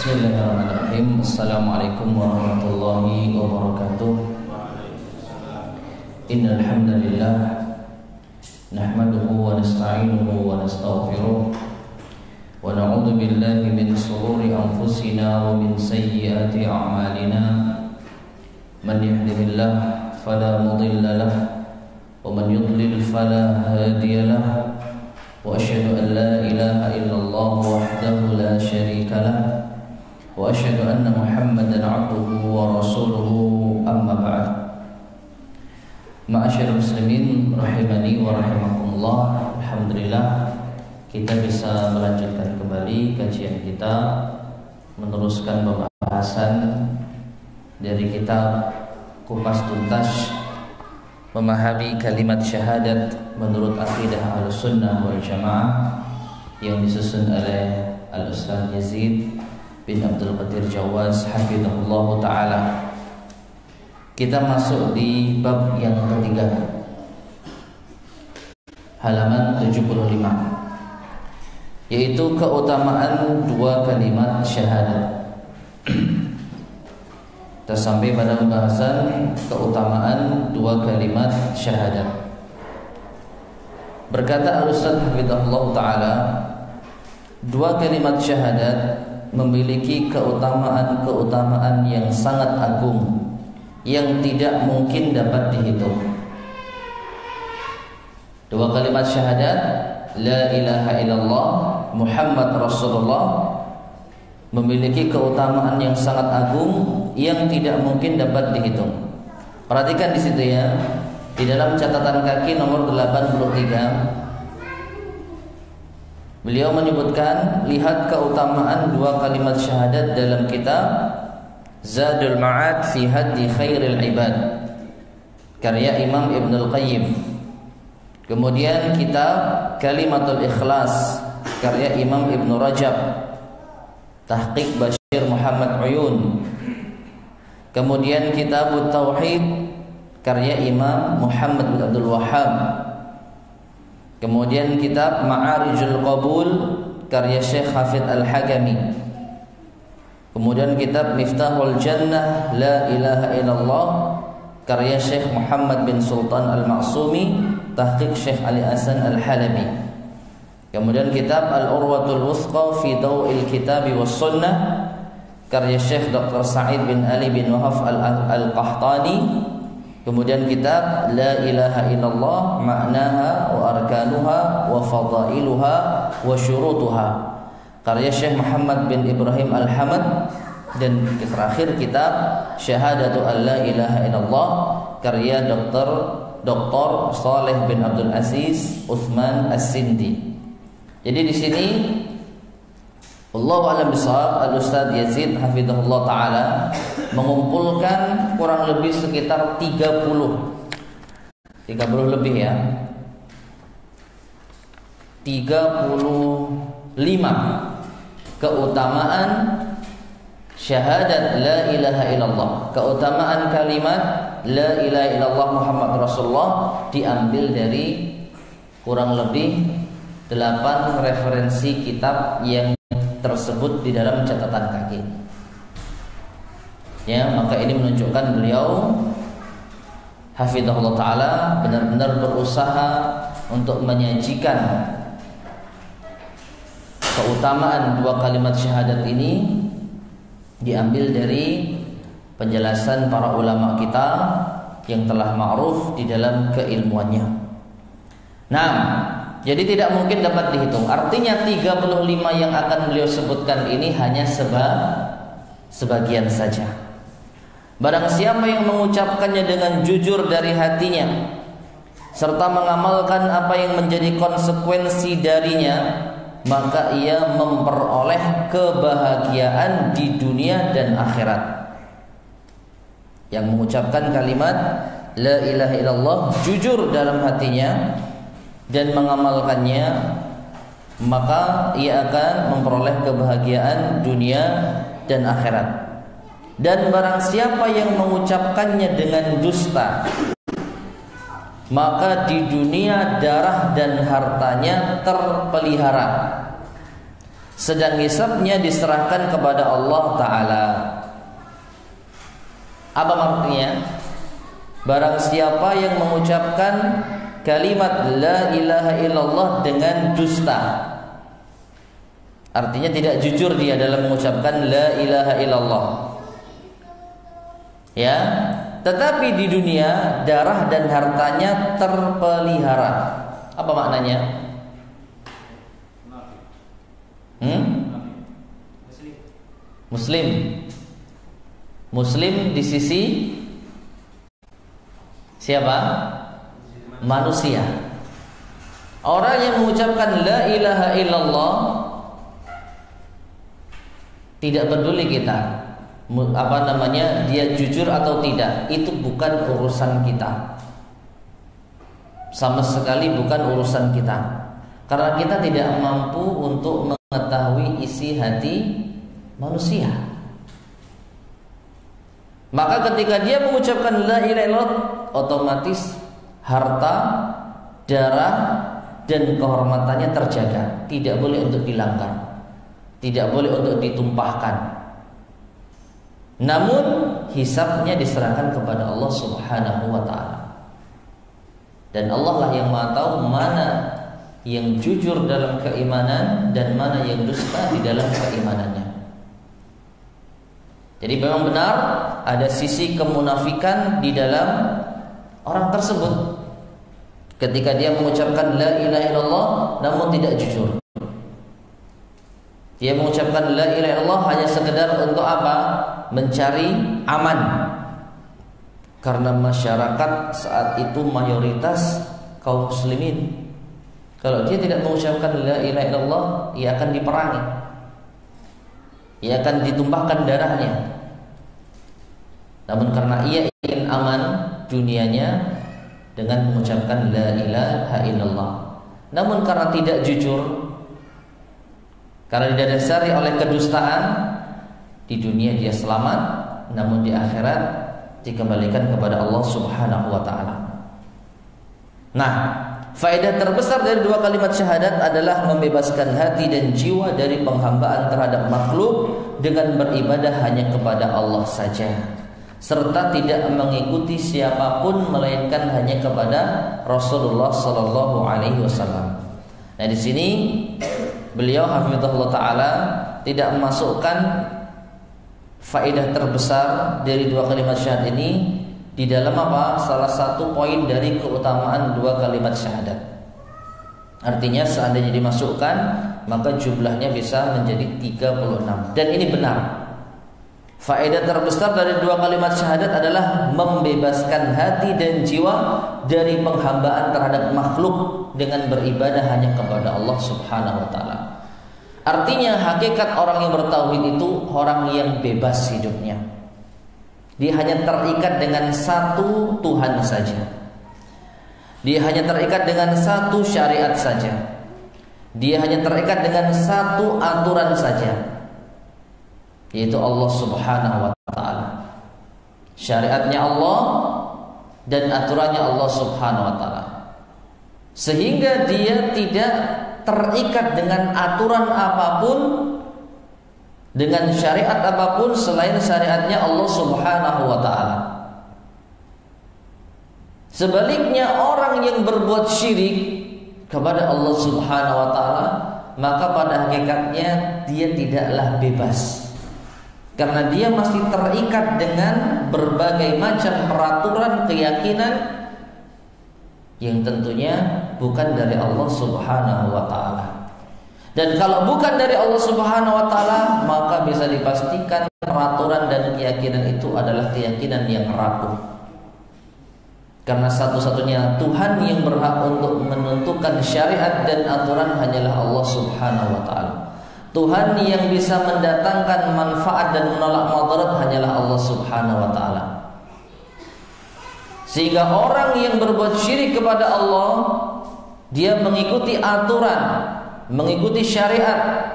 Bismillahirrahmanirrahim. Assalamualaikum warahmatullahi wabarakatuh. Innal hamdalillah nahmaduhu wa nasta'inuhu wa nastaghfiruh wa na'udzu billahi min shururi anfusina wa min sayyiati a'malina. Man yahdihillahu fala mudilla lahu wa man yudlil fala hadiya lahu. Wa asyhadu an la ilaha illallah wahdahu la syarika lahu wa asyhadu anna Muhammadan 'abduhu wa rasuluhu, amma ba'd. Ma'asyiral muslimin rahimani wa rahimakumullah. Alhamdulillah kita bisa melanjutkan kembali kajian kita, meneruskan pembahasan dari kitab Kupas Tuntas Memahami Kalimat Syahadat Menurut Aqidah Ahlussunnah wal Jamaah yang disusun oleh Al-Ustaz Yazid bin Abdul Qadir Jawaz hafizahullah ta'ala. Kita masuk di bab yang ketiga, halaman 75, yaitu keutamaan dua kalimat syahadat. Kita sampai pada pembahasan keutamaan dua kalimat syahadat. Berkata Al-Ustaz hafizahullah ta'ala, dua kalimat syahadat memiliki keutamaan-keutamaan yang sangat agung yang tidak mungkin dapat dihitung. Dua kalimat syahadat, la ilaha illallah Muhammad Rasulullah, memiliki keutamaan yang sangat agung yang tidak mungkin dapat dihitung. Perhatikan di situ ya, di dalam catatan kaki nomor 83 beliau menyebutkan, lihat keutamaan dua kalimat syahadat dalam kitab Zadul Ma'ad fi Hadi Khairil Ibad karya Imam Ibnul Qayyim. Kemudian kitab Kalimatul Ikhlas karya Imam Ibnu Rajab, tahqiq Bashir Muhammad Uyun. Kemudian kitab Tauhid karya Imam Muhammad bin Abdul Wahhab. Kemudian kitab Ma'arijul Qabul karya Syekh Hafidh Al-Hakami. Kemudian kitab Miftahul Jannah La Ilaha Illallah karya Syekh Muhammad bin Sultan Al-Ma'sumi, tahqiq Syekh Ali Hasan Al-Halabi. Kemudian kitab Al-Urwatul Wuthqa fi Daw'il Kitabi was Sunnah karya Syekh Dr. Sa'id bin Ali bin Wahaf Al-Qahtani. Kemudian kitab La Ilaha Illallah Ma'naha wa Arkanuha wa Fadailuha wa Syurutuha karya Syekh Muhammad bin Ibrahim Al-Hamad. Dan terakhir kitab Syahadatu an la ilaha illallah karya Dr. Saleh bin Abdul Aziz Uthman As-Sindi. Jadi di sini Allahu a'lam bishawab, Al-Ustaz Yazid hafizahullah ta'ala mengumpulkan kurang lebih sekitar 30 lebih ya, 35 keutamaan syahadat la ilaha illallah, keutamaan kalimat la ilaha illallah Muhammad Rasulullah, diambil dari kurang lebih 8 referensi kitab yang tersebut di dalam catatan kaki. Ya, maka ini menunjukkan beliau hafizahullah ta'ala benar-benar berusaha untuk menyajikan keutamaan dua kalimat syahadat ini, diambil dari penjelasan para ulama kita yang telah ma'ruf di dalam keilmuannya. Nah, jadi tidak mungkin dapat dihitung. Artinya 35 yang akan beliau sebutkan ini hanya sebagian saja. Barang siapa yang mengucapkannya dengan jujur dari hatinya serta mengamalkan apa yang menjadi konsekuensi darinya, maka ia memperoleh kebahagiaan di dunia dan akhirat. Yang mengucapkan kalimat la ilaha illallah jujur dalam hatinya dan mengamalkannya, maka ia akan memperoleh kebahagiaan dunia dan akhirat. Dan barang siapa yang mengucapkannya dengan dusta, maka di dunia darah dan hartanya terpelihara, sedang hisabnya diserahkan kepada Allah Ta'ala. Apa artinya? Barang siapa yang mengucapkan kalimat la ilaha illallah dengan dusta, artinya tidak jujur dia dalam mengucapkan la ilaha illallah, ya, tetapi di dunia darah dan hartanya terpelihara. Apa maknanya? Muslim di sisi siapa? Manusia. Orang yang mengucapkan la ilaha illallah, tidak peduli kita dia jujur atau tidak, itu bukan urusan kita. Sama sekali bukan urusan kita. Karena kita tidak mampu untuk mengetahui isi hati manusia. Maka ketika dia mengucapkan la ilaha illallah, otomatis harta, darah, dan kehormatannya terjaga. Tidak boleh untuk dilanggar, tidak boleh untuk ditumpahkan. Namun hisabnya diserahkan kepada Allah Subhanahu wa ta'ala. Dan Allah lah yang Maha tahu mana yang jujur dalam keimanan dan mana yang dusta di dalam keimanannya. Jadi memang benar ada sisi kemunafikan di dalam orang tersebut ketika dia mengucapkan la ilaha illallah namun tidak jujur. Dia mengucapkan la ilaha illallah hanya sekedar untuk apa? Mencari aman. Karena masyarakat saat itu mayoritas kaum muslimin. Kalau dia tidak mengucapkan la ilaha illallah, ia akan diperangi. Ia akan ditumpahkan darahnya. Namun karena ia ingin aman dunianya dengan mengucapkan la ilaha illallah. Namun karena tidak jujur, karena didasari oleh kedustaan, di dunia dia selamat, namun di akhirat dikembalikan kepada Allah Subhanahu wa ta'ala. Nah, faedah terbesar dari dua kalimat syahadat adalah membebaskan hati dan jiwa dari penghambaan terhadap makhluk dengan beribadah hanya kepada Allah saja, serta tidak mengikuti siapapun melainkan hanya kepada Rasulullah sallallahu alaihi wasallam. Nah, di sini beliau hafizahullah taala tidak memasukkan faedah terbesar dari dua kalimat syahadat ini di dalam apa? Salah satu poin dari keutamaan dua kalimat syahadat. Artinya seandainya dimasukkan, maka jumlahnya bisa menjadi 36. Dan ini benar. Faedah terbesar dari dua kalimat syahadat adalah membebaskan hati dan jiwa dari penghambaan terhadap makhluk dengan beribadah hanya kepada Allah Subhanahu wa ta'ala. Artinya hakikat orang yang bertauhid itu orang yang bebas hidupnya. Dia hanya terikat dengan satu Tuhan saja. Dia hanya terikat dengan satu syariat saja. Dia hanya terikat dengan satu aturan saja, yaitu Allah Subhanahu wa ta'ala. Syariatnya Allah dan aturannya Allah Subhanahu wa ta'ala. Sehingga dia tidak terikat dengan aturan apapun, dengan syariat apapun selain syariatnya Allah Subhanahu wa ta'ala. Sebaliknya orang yang berbuat syirik kepada Allah Subhanahu wa ta'ala, maka pada hakikatnya dia tidaklah bebas, karena dia masih terikat dengan berbagai macam peraturan keyakinan yang tentunya bukan dari Allah Subhanahu wa ta'ala. Dan kalau bukan dari Allah Subhanahu wa ta'ala, maka bisa dipastikan peraturan dan keyakinan itu adalah keyakinan yang rapuh. Karena satu-satunya Tuhan yang berhak untuk menentukan syariat dan aturan hanyalah Allah Subhanahu wa ta'ala. Tuhan yang bisa mendatangkan manfaat dan menolak madarat hanyalah Allah Subhanahu wa ta'ala. Sehingga orang yang berbuat syirik kepada Allah, dia mengikuti aturan, mengikuti syariat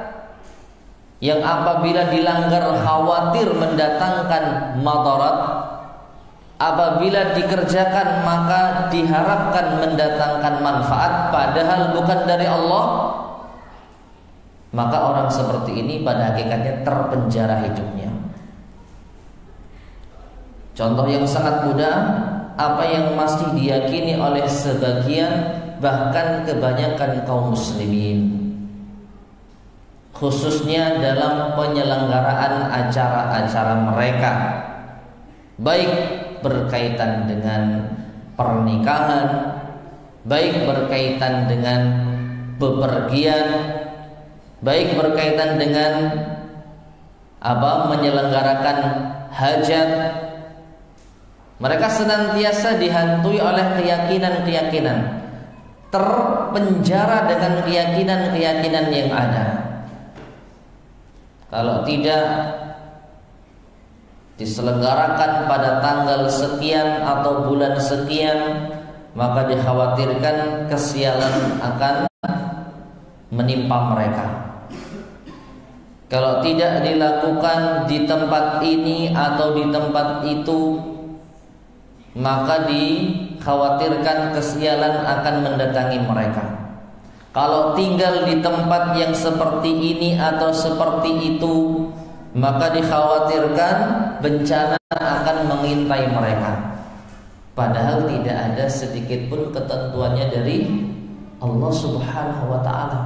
yang apabila dilanggar khawatir mendatangkan madarat, apabila dikerjakan maka diharapkan mendatangkan manfaat, padahal bukan dari Allah, maka orang seperti ini pada hakikatnya terpenjara hidupnya. Contoh yang sangat mudah, apa yang masih diyakini oleh sebagian bahkan kebanyakan kaum muslimin, khususnya dalam penyelenggaraan acara-acara mereka, baik berkaitan dengan pernikahan, baik berkaitan dengan bepergian, baik berkaitan dengan menyelenggarakan hajat. Mereka senantiasa dihantui oleh keyakinan-keyakinan, terpenjara dengan keyakinan-keyakinan yang ada. Kalau tidak diselenggarakan pada tanggal sekian atau bulan sekian, maka dikhawatirkan kesialan akan menimpa mereka. Kalau tidak dilakukan di tempat ini atau di tempat itu, maka dikhawatirkan kesialan akan mendatangi mereka. Kalau tinggal di tempat yang seperti ini atau seperti itu, maka dikhawatirkan bencana akan mengintai mereka. Padahal tidak ada sedikit pun ketentuannya dari Allah Subhanahu wa ta'ala.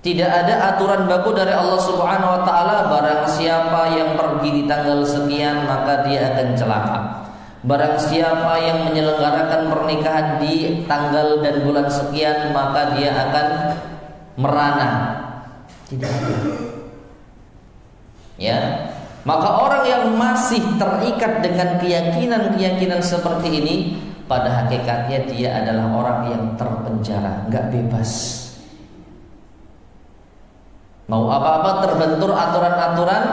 Tidak ada aturan baku dari Allah Subhanahu wa ta'ala, barang siapa yang pergi di tanggal sekian maka dia akan celaka. Barang siapa yang menyelenggarakan pernikahan di tanggal dan bulan sekian maka dia akan merana. Tidak ada. Ya, maka orang yang masih terikat dengan keyakinan-keyakinan seperti ini, pada hakikatnya dia adalah orang yang terpenjara, nggak bebas. Mau apa-apa terbentur aturan-aturan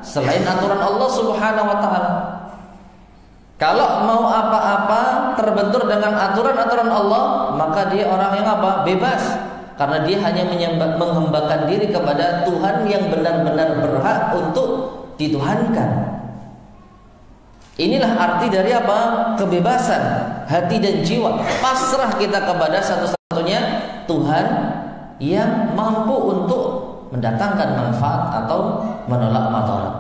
selain aturan Allah Subhanahu wa ta'ala. Kalau mau apa-apa terbentur dengan aturan-aturan Allah, maka dia orang yang bebas. Karena dia hanya menghambakan diri kepada Tuhan yang benar-benar berhak untuk dituhankan. Inilah arti dari kebebasan hati dan jiwa. Pasrah kita kepada satu-satunya Tuhan yang mampu untuk mendatangkan manfaat atau menolak madarat.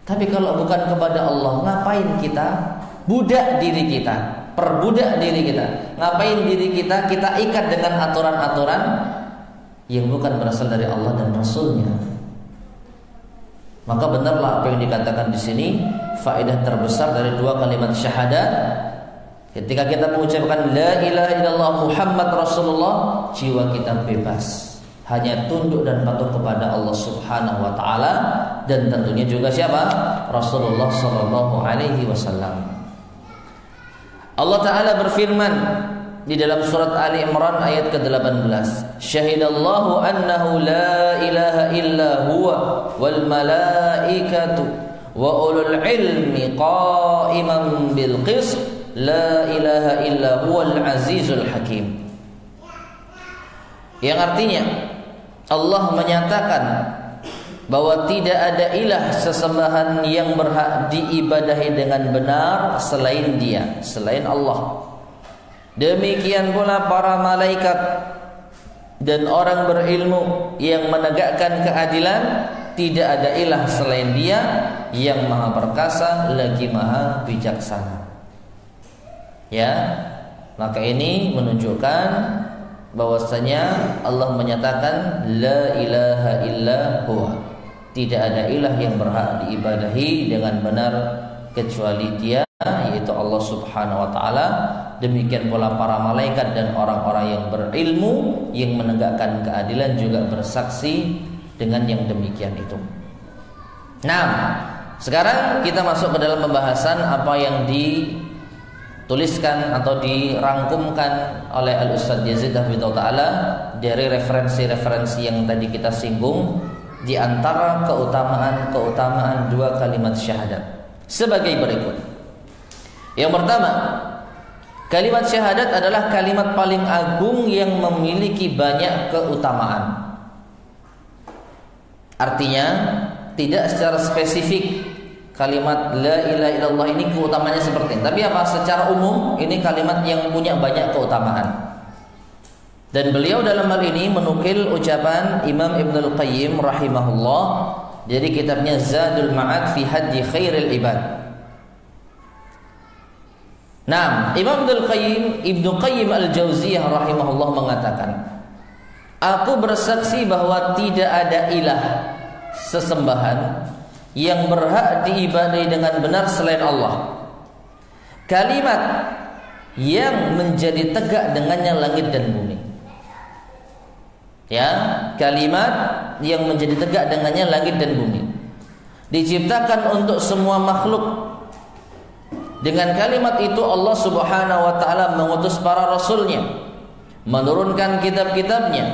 Tapi kalau bukan kepada Allah, ngapain kita budak diri kita, perbudak diri kita? Ngapain diri kita ikat dengan aturan-aturan yang bukan berasal dari Allah dan Rasulnya? Maka benarlah apa yang dikatakan di sini, faedah terbesar dari dua kalimat syahadat. Ketika kita mengucapkan la ilaha illallah Muhammad Rasulullah, jiwa kita bebas, hanya tunduk dan patuh kepada Allah Subhanahu wa ta'ala, dan tentunya juga siapa? Rasulullah sallallahu alaihi wasallam. Allah Ta'ala berfirman di dalam surat Ali Imran ayat ke-18, syahidallahu annahu la ilaha illa huwa wal malaikatu wa ulul ilmi qa'iman bil qist la ilaha illa huwal azizul hakim. Yang artinya Allah menyatakan bahwa tidak ada ilah sesembahan yang berhak diibadahi dengan benar selain Dia, selain Allah. Demikian pula para malaikat dan orang berilmu yang menegakkan keadilan, tidak ada ilah selain Dia yang maha perkasa lagi maha bijaksana. Ya, maka ini menunjukkan bahwasanya Allah menyatakan la ilaha illa huwa, tidak ada ilah yang berhak diibadahi dengan benar kecuali Dia, yaitu Allah Subhanahu wa ta'ala. Demikian pula para malaikat dan orang-orang yang berilmu yang menegakkan keadilan juga bersaksi dengan yang demikian itu. Nah, sekarang kita masuk ke dalam pembahasan apa yang dituliskan atau dirangkumkan oleh Al-Ustadz Yazid Hafidhahullah Ta'ala dari referensi-referensi yang tadi kita singgung, di antara keutamaan dua kalimat syahadat sebagai berikut. Yang pertama, kalimat syahadat adalah kalimat paling agung yang memiliki banyak keutamaan. Artinya tidak secara spesifik kalimat la ilaha illallah ini keutamaannya seperti ini, tapi secara umum ini kalimat yang punya banyak keutamaan. Dan beliau dalam hal ini menukil ucapan Imam Ibnul Qayyim rahimahullah dari kitabnya Zadul Ma'ad fi Hadyi Khairil Ibad. Nah, Imam Ibnu Qayyim Al-Jauziyah rahimahullah mengatakan, aku bersaksi bahwa tidak ada ilah sesembahan yang berhak diibadahi dengan benar selain Allah. Kalimat yang menjadi tegak dengannya langit dan bumi. Ya, kalimat yang menjadi tegak dengannya langit dan bumi. Diciptakan untuk semua makhluk. Dengan kalimat itu Allah Subhanahu wa taala mengutus para rasulnya, menurunkan kitab-kitabnya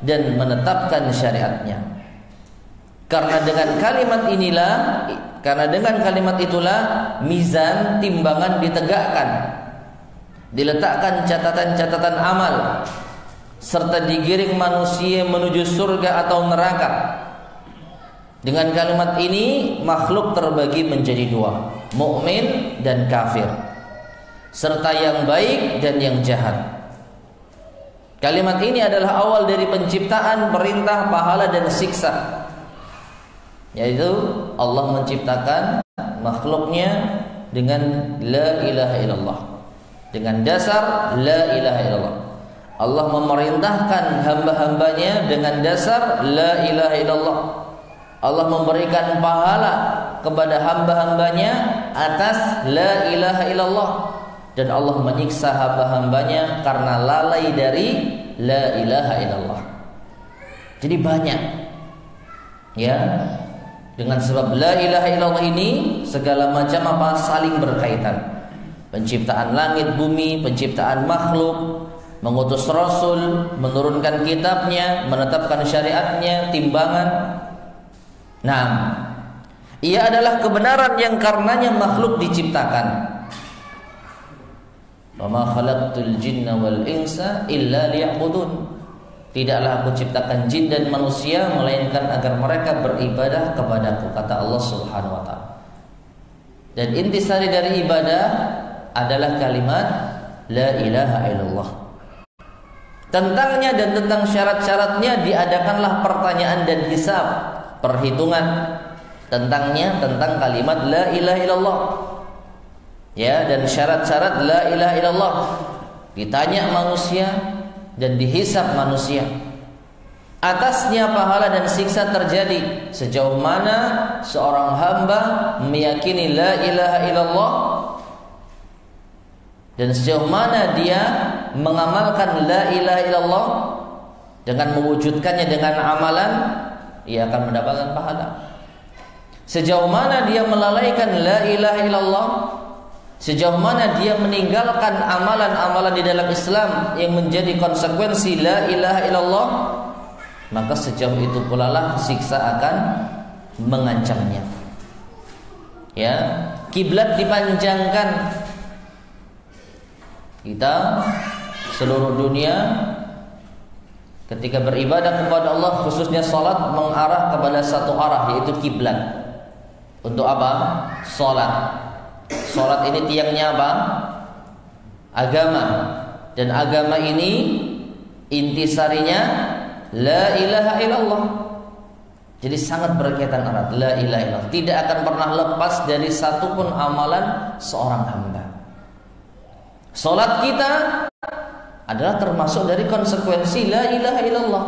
dan menetapkan syariatnya. Karena dengan kalimat itulah mizan timbangan ditegakkan, diletakkan catatan-catatan amal, serta digiring manusia menuju surga atau neraka. Dengan kalimat ini makhluk terbagi menjadi dua, mukmin dan kafir, serta yang baik dan yang jahat. Kalimat ini adalah awal dari penciptaan, perintah, pahala dan siksa, yaitu Allah menciptakan makhluknya dengan la ilaha illallah, dengan dasar la ilaha illallah. Allah memerintahkan hamba-hambanya dengan dasar la ilaha illallah. Allah memberikan pahala kepada hamba-hambanya atas la ilaha illallah, dan Allah menyiksa hamba-hambanya karena lalai dari la ilaha illallah. Jadi banyak, ya, dengan sebab la ilaha illallah ini segala macam apa saling berkaitan. Penciptaan langit bumi, penciptaan makhluk, mengutus rasul, menurunkan kitabnya, menetapkan syariatnya, timbangan. Nah, ia adalah kebenaran yang karenanya makhluk diciptakan. Wa ma khalaqtul jinna wal insa illa liya'budun. Tidaklah aku ciptakan jin dan manusia melainkan agar mereka beribadah kepadaku, kata Allah Subhanahu wa taala. Dan intisari dari ibadah adalah kalimat la ilaha illallah. Tentangnya dan tentang syarat-syaratnya diadakanlah pertanyaan dan hisab, perhitungan tentangnya, tentang kalimat la ilaha illallah, ya, dan syarat-syarat la ilaha illallah. Ditanya manusia dan dihisab manusia. Atasnya pahala dan siksa terjadi sejauh mana seorang hamba meyakini la ilaha illallah, dan sejauh mana dia mengamalkan la ilaha illallah dengan mewujudkannya dengan amalan, ia akan mendapatkan pahala. Sejauh mana dia melalaikan la ilaha illallah, sejauh mana dia meninggalkan amalan-amalan di dalam Islam yang menjadi konsekuensi la ilaha illallah, maka sejauh itu pula lah siksa akan mengancamnya. Ya, kiblat dipanjangkan. Kita seluruh dunia ketika beribadah kepada Allah, khususnya salat, mengarah kepada satu arah, yaitu kiblat. Untuk apa? Salat. Salat ini tiangnya apa? Agama. Dan agama ini intisarinya la ilaha illallah. Jadi sangat berkaitan erat la ilaha illallah. Tidak akan pernah lepas dari satu pun amalan seorang hamba. Salat kita adalah termasuk dari konsekuensi la ilaha illallah,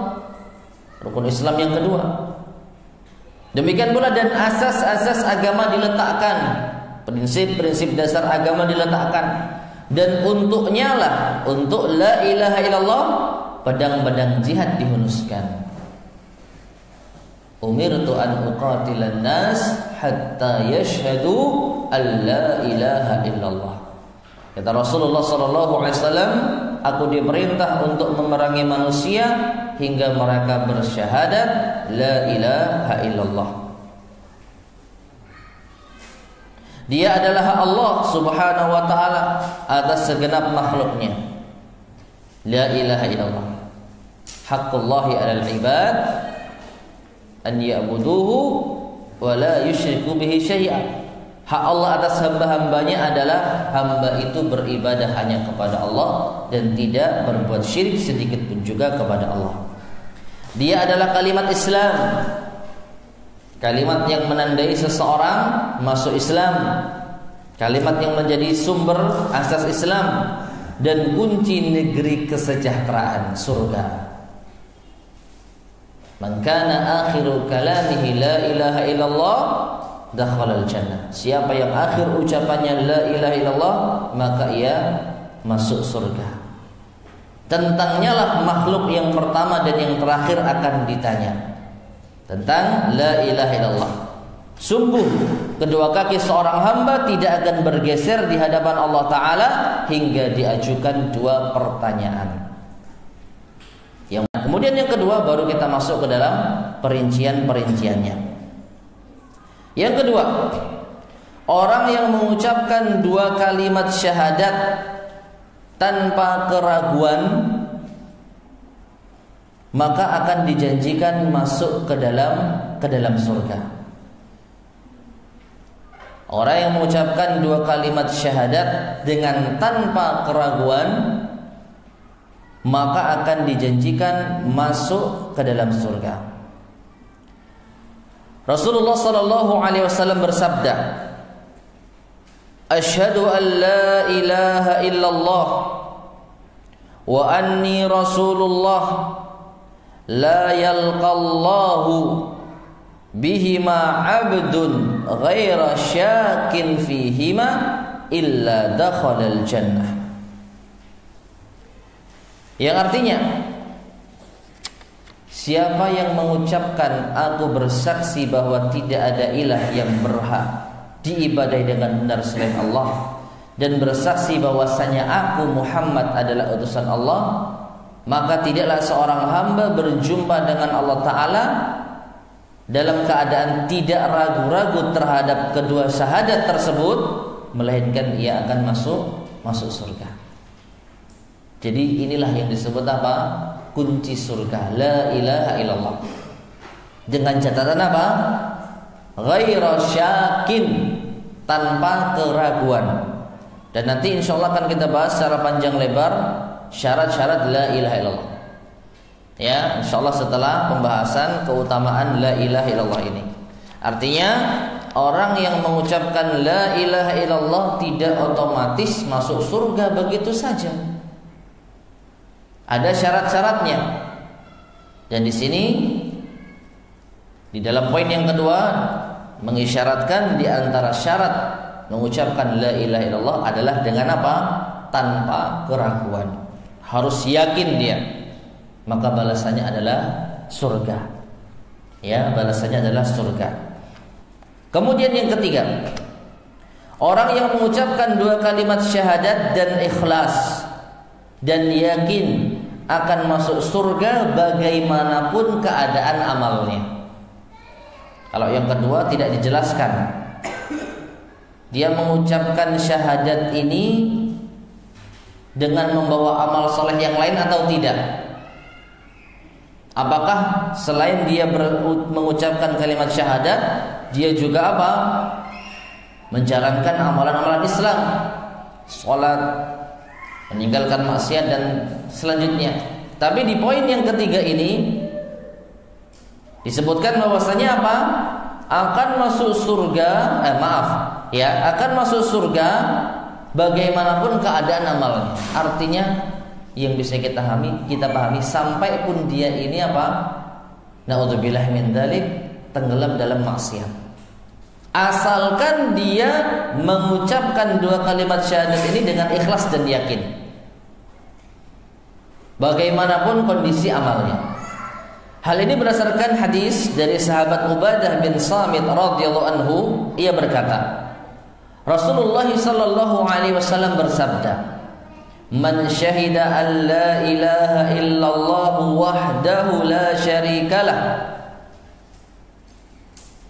rukun Islam yang kedua. Demikian pula dan asas-asas agama diletakkan, prinsip-prinsip dasar agama diletakkan, dan untuknya lah, untuk la ilaha illallah, pedang-pedang jihad dihunuskan. Umirtu an uqatilan nas hatta yashhadu an la ilaha illallah. Kata Rasulullah SAW, aku diperintah untuk memerangi manusia hingga mereka bersyahadat la ilaha illallah. Dia adalah Allah Subhanahu wa taala atas segenap makhluknya. La ilaha illallah. Haqqullahi 'alal ibad an ya'buduhu wa la yusyriku bihi syai'an. Hak Allah atas hamba-hambanya adalah hamba itu beribadah hanya kepada Allah dan tidak berbuat syirik sedikit pun juga kepada Allah. Dia adalah kalimat Islam, kalimat yang menandai seseorang masuk Islam, kalimat yang menjadi sumber asas Islam dan kunci negeri kesejahteraan surga. Man kana akhiru kalamihi la ilaha illallah dakhalal jannah. Siapa yang akhir ucapannya la ilaha illallah, maka ia masuk surga. Tentangnya lah makhluk yang pertama dan yang terakhir akan ditanya, tentang la ilaha illallah. Sungguh kedua kaki seorang hamba tidak akan bergeser di hadapan Allah Ta'ala hingga diajukan dua pertanyaan. Kemudian yang kedua baru kita masuk ke dalam perincian-perinciannya. Yang kedua, orang yang mengucapkan dua kalimat syahadat tanpa keraguan, maka akan dijanjikan masuk ke dalam surga. Orang yang mengucapkan dua kalimat syahadat dengan tanpa keraguan, maka akan dijanjikan masuk ke dalam surga. Rasulullah sallallahu alaihi wasallam bersabda, "Asyhadu an la ilaha illallah wa anni rasulullah la yalqallahu bihima 'abdun ghaira syakin fihima illa dakhalal jannah." Yang artinya, siapa yang mengucapkan aku bersaksi bahwa tidak ada ilah yang berhak diibadahi dengan benar selain Allah, dan bersaksi bahwasanya aku Muhammad adalah utusan Allah, maka tidaklah seorang hamba berjumpa dengan Allah Ta'ala dalam keadaan tidak ragu-ragu terhadap kedua syahadat tersebut, melainkan ia akan masuk surga. Jadi inilah yang disebut apa? Kunci surga, la ilaha illallah. Dengan catatan apa? Ghaira syakin, tanpa keraguan. Dan nanti insyaallah akan kita bahas secara panjang lebar syarat-syarat la ilaha illallah. Ya, insyaallah setelah pembahasan keutamaan la ilaha illallah ini. Artinya orang yang mengucapkan la ilaha illallah tidak otomatis masuk surga begitu saja. Ada syarat-syaratnya. Dan di sini di dalam poin yang kedua mengisyaratkan di antara syarat mengucapkan la ilaha illallah adalah dengan apa? Tanpa keraguan. Harus yakin dia. Maka balasannya adalah surga. Ya, balasannya adalah surga. Kemudian yang ketiga, orang yang mengucapkan dua kalimat syahadat dan ikhlas dan yakin akan masuk surga bagaimanapun keadaan amalnya. Kalau yang kedua tidak dijelaskan, dia mengucapkan syahadat ini dengan membawa amal soleh yang lain atau tidak. Apakah selain dia mengucapkan kalimat syahadat, dia juga apa? Menjalankan amalan-amalan Islam, sholat, meninggalkan maksiat dan selanjutnya. Tapi di poin yang ketiga ini disebutkan bahwasanya apa? Akan masuk surga, akan masuk surga bagaimanapun keadaan amalnya. Artinya yang bisa kita pahami sampai pun dia ini apa? Na'udzubillah min dzalik, tenggelam dalam maksiat. Asalkan dia mengucapkan dua kalimat syahadat ini dengan ikhlas dan yakin, bagaimanapun kondisi amalnya. Hal ini berdasarkan hadis dari sahabat Ubadah bin Samit radhiyallahu anhu. Ia berkata, Rasulullah sallallahu alaihi wasallam bersabda, "Man syahida an la ilaha illallah wahdahu la syarikalah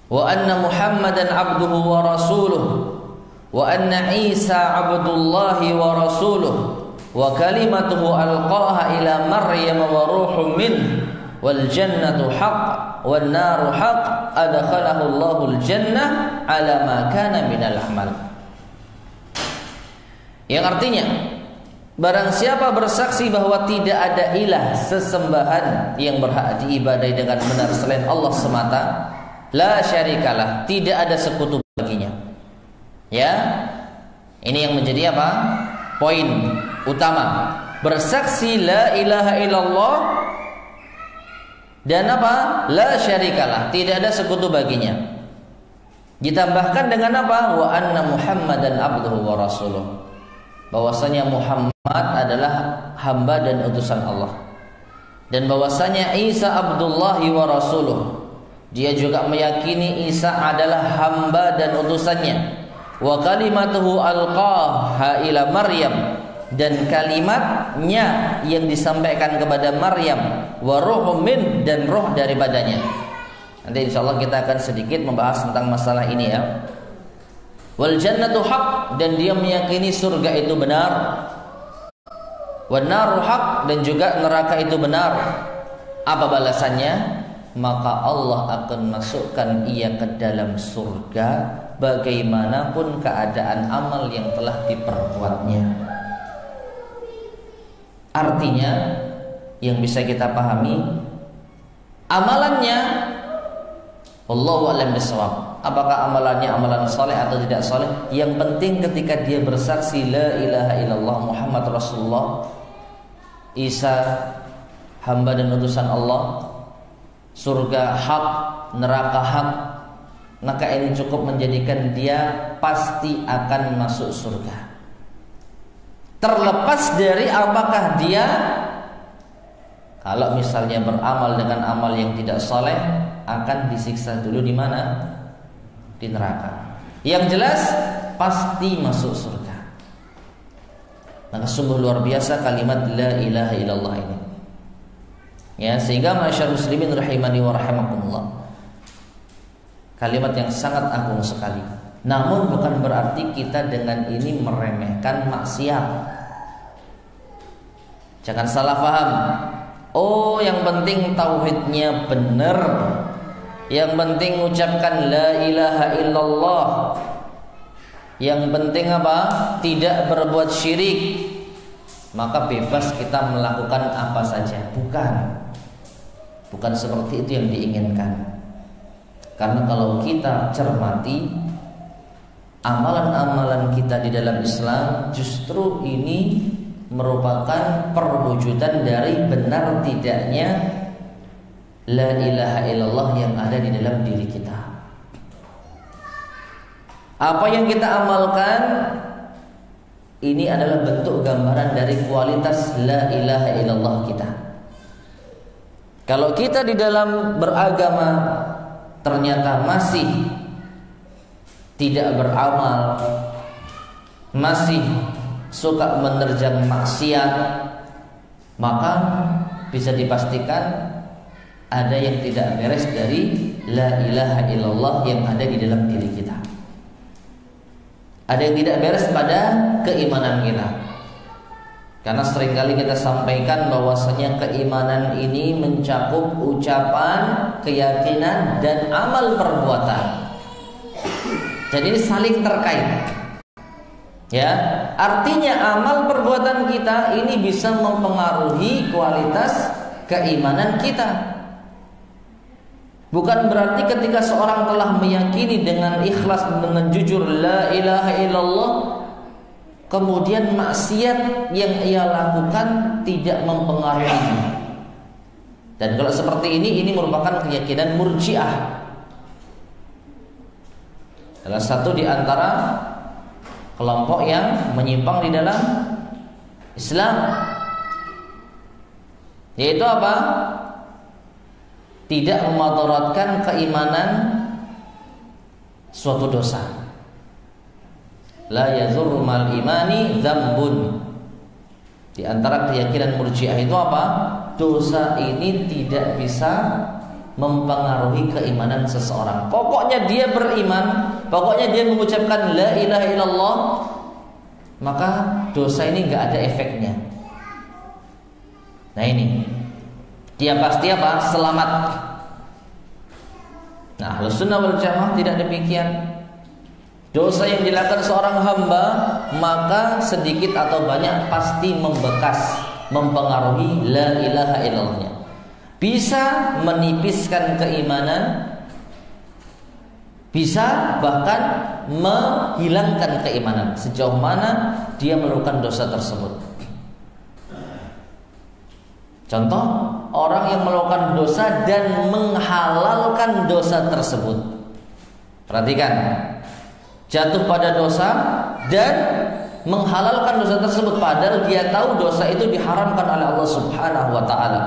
wa anna Muhammadan abduhu wa rasuluh wa anna Isa abdullahi wa rasuluh wa kalimatuhu alqaha ila Maryam wa ruhum min wal jannatu haqq wan naru haqq adkhalahu Allahul jannah ala ma kana minal amal. Yang artinya, barang siapa bersaksi bahwa tidak ada ilah sesembahan yang berhak diibadai dengan benar selain Allah semata, la syarikalah, tidak ada sekutu baginya. Ya, ini yang menjadi apa? Poin utama. Bersaksi la ilaha illallah dan apa? La syarikalah, tidak ada sekutu baginya. Ditambahkan dengan apa? Wa anna Muhammadan abduhu wa rasuluh. Bahwasanya Muhammad adalah hamba dan utusan Allah. Dan bahwasanya Isa abdullahi wa rasuluh. Dia juga meyakini Isa adalah hamba dan utusannya. Wa kalimatuhu alqaha ila Maryam, dan kalimatnya yang disampaikan kepada Maryam, wa ruhum min, dan roh daripadanya. Nanti insyaallah kita akan sedikit membahas tentang masalah ini ya. Wal jannatu haq, dan dia meyakini surga itu benar. Wan naru haq, dan juga neraka itu benar. Apa balasannya? Maka Allah akan masukkan ia ke dalam surga bagaimanapun keadaan amal yang telah diperbuatnya. Artinya yang bisa kita pahami, amalannya Allahu a'lam bishawab. Apakah amalannya amalan soleh atau tidak soleh? Yang penting ketika dia bersaksi la ilaha illallah Muhammad Rasulullah, Isa hamba dan utusan Allah, surga hak, neraka hak, maka ini cukup menjadikan dia pasti akan masuk surga. Terlepas dari apakah dia, kalau misalnya beramal dengan amal yang tidak soleh, akan disiksa dulu di mana? Di neraka. Yang jelas pasti masuk surga. Maka sungguh luar biasa kalimat la ilaha illallah ini. Ya, sehingga masyarakat muslimin rahimani wa rahimakumullah, kalimat yang sangat agung sekali. Namun bukan berarti kita dengan ini meremehkan maksiat. Jangan salah paham. Oh, yang penting tauhidnya benar. Yang penting ucapkan la ilaha illallah. Yang penting apa? Tidak berbuat syirik. Maka bebas kita melakukan apa saja. Bukan seperti itu yang diinginkan. Karena kalau kita cermati amalan-amalan kita di dalam Islam, justru ini merupakan perwujudan dari benar tidaknya la ilaha illallah yang ada di dalam diri kita. Apa yang kita amalkan ini adalah bentuk gambaran dari kualitas la ilaha illallah kita. Kalau kita di dalam beragama ternyata masih tidak beramal, masih suka menerjang maksiat, maka bisa dipastikan ada yang tidak beres dari la ilaha illallah yang ada di dalam diri kita. Ada yang tidak beres pada keimanan kita. Karena seringkali kita sampaikan bahwasanya keimanan ini mencakup ucapan, keyakinan, dan amal perbuatan. Jadi ini saling terkait. Ya, artinya amal perbuatan kita ini bisa mempengaruhi kualitas keimanan kita. Bukan berarti ketika seorang telah meyakini dengan ikhlas, dengan jujur la ilaha illallah, kemudian maksiat yang ia lakukan tidak mempengaruhinya. Dan kalau seperti ini merupakan keyakinan Murji'ah. Salah satu di antara kelompok yang menyimpang di dalam Islam. Yaitu apa? Tidak memudaratkan keimanan suatu dosa. La yazurru mal imani dzambun. Di antara keyakinan Murji'ah itu apa? Dosa ini tidak bisa mempengaruhi keimanan seseorang. Pokoknya dia beriman, pokoknya dia mengucapkan la ilaha illallah, maka dosa ini enggak ada efeknya. Nah ini dia pasti apa? Selamat. Nah, Ahlussunnah wal Jamaah tidak demikian. Dosa yang dilakukan seorang hamba maka sedikit atau banyak pasti membekas, mempengaruhi la ilaha illallahnya. Bisa menipiskan keimanan, bisa bahkan menghilangkan keimanan sejauh mana dia melakukan dosa tersebut. Contoh, orang yang melakukan dosa dan menghalalkan dosa tersebut. Perhatikan, jatuh pada dosa dan menghalalkan dosa tersebut padahal dia tahu dosa itu diharamkan oleh Allah Subhanahu wa taala.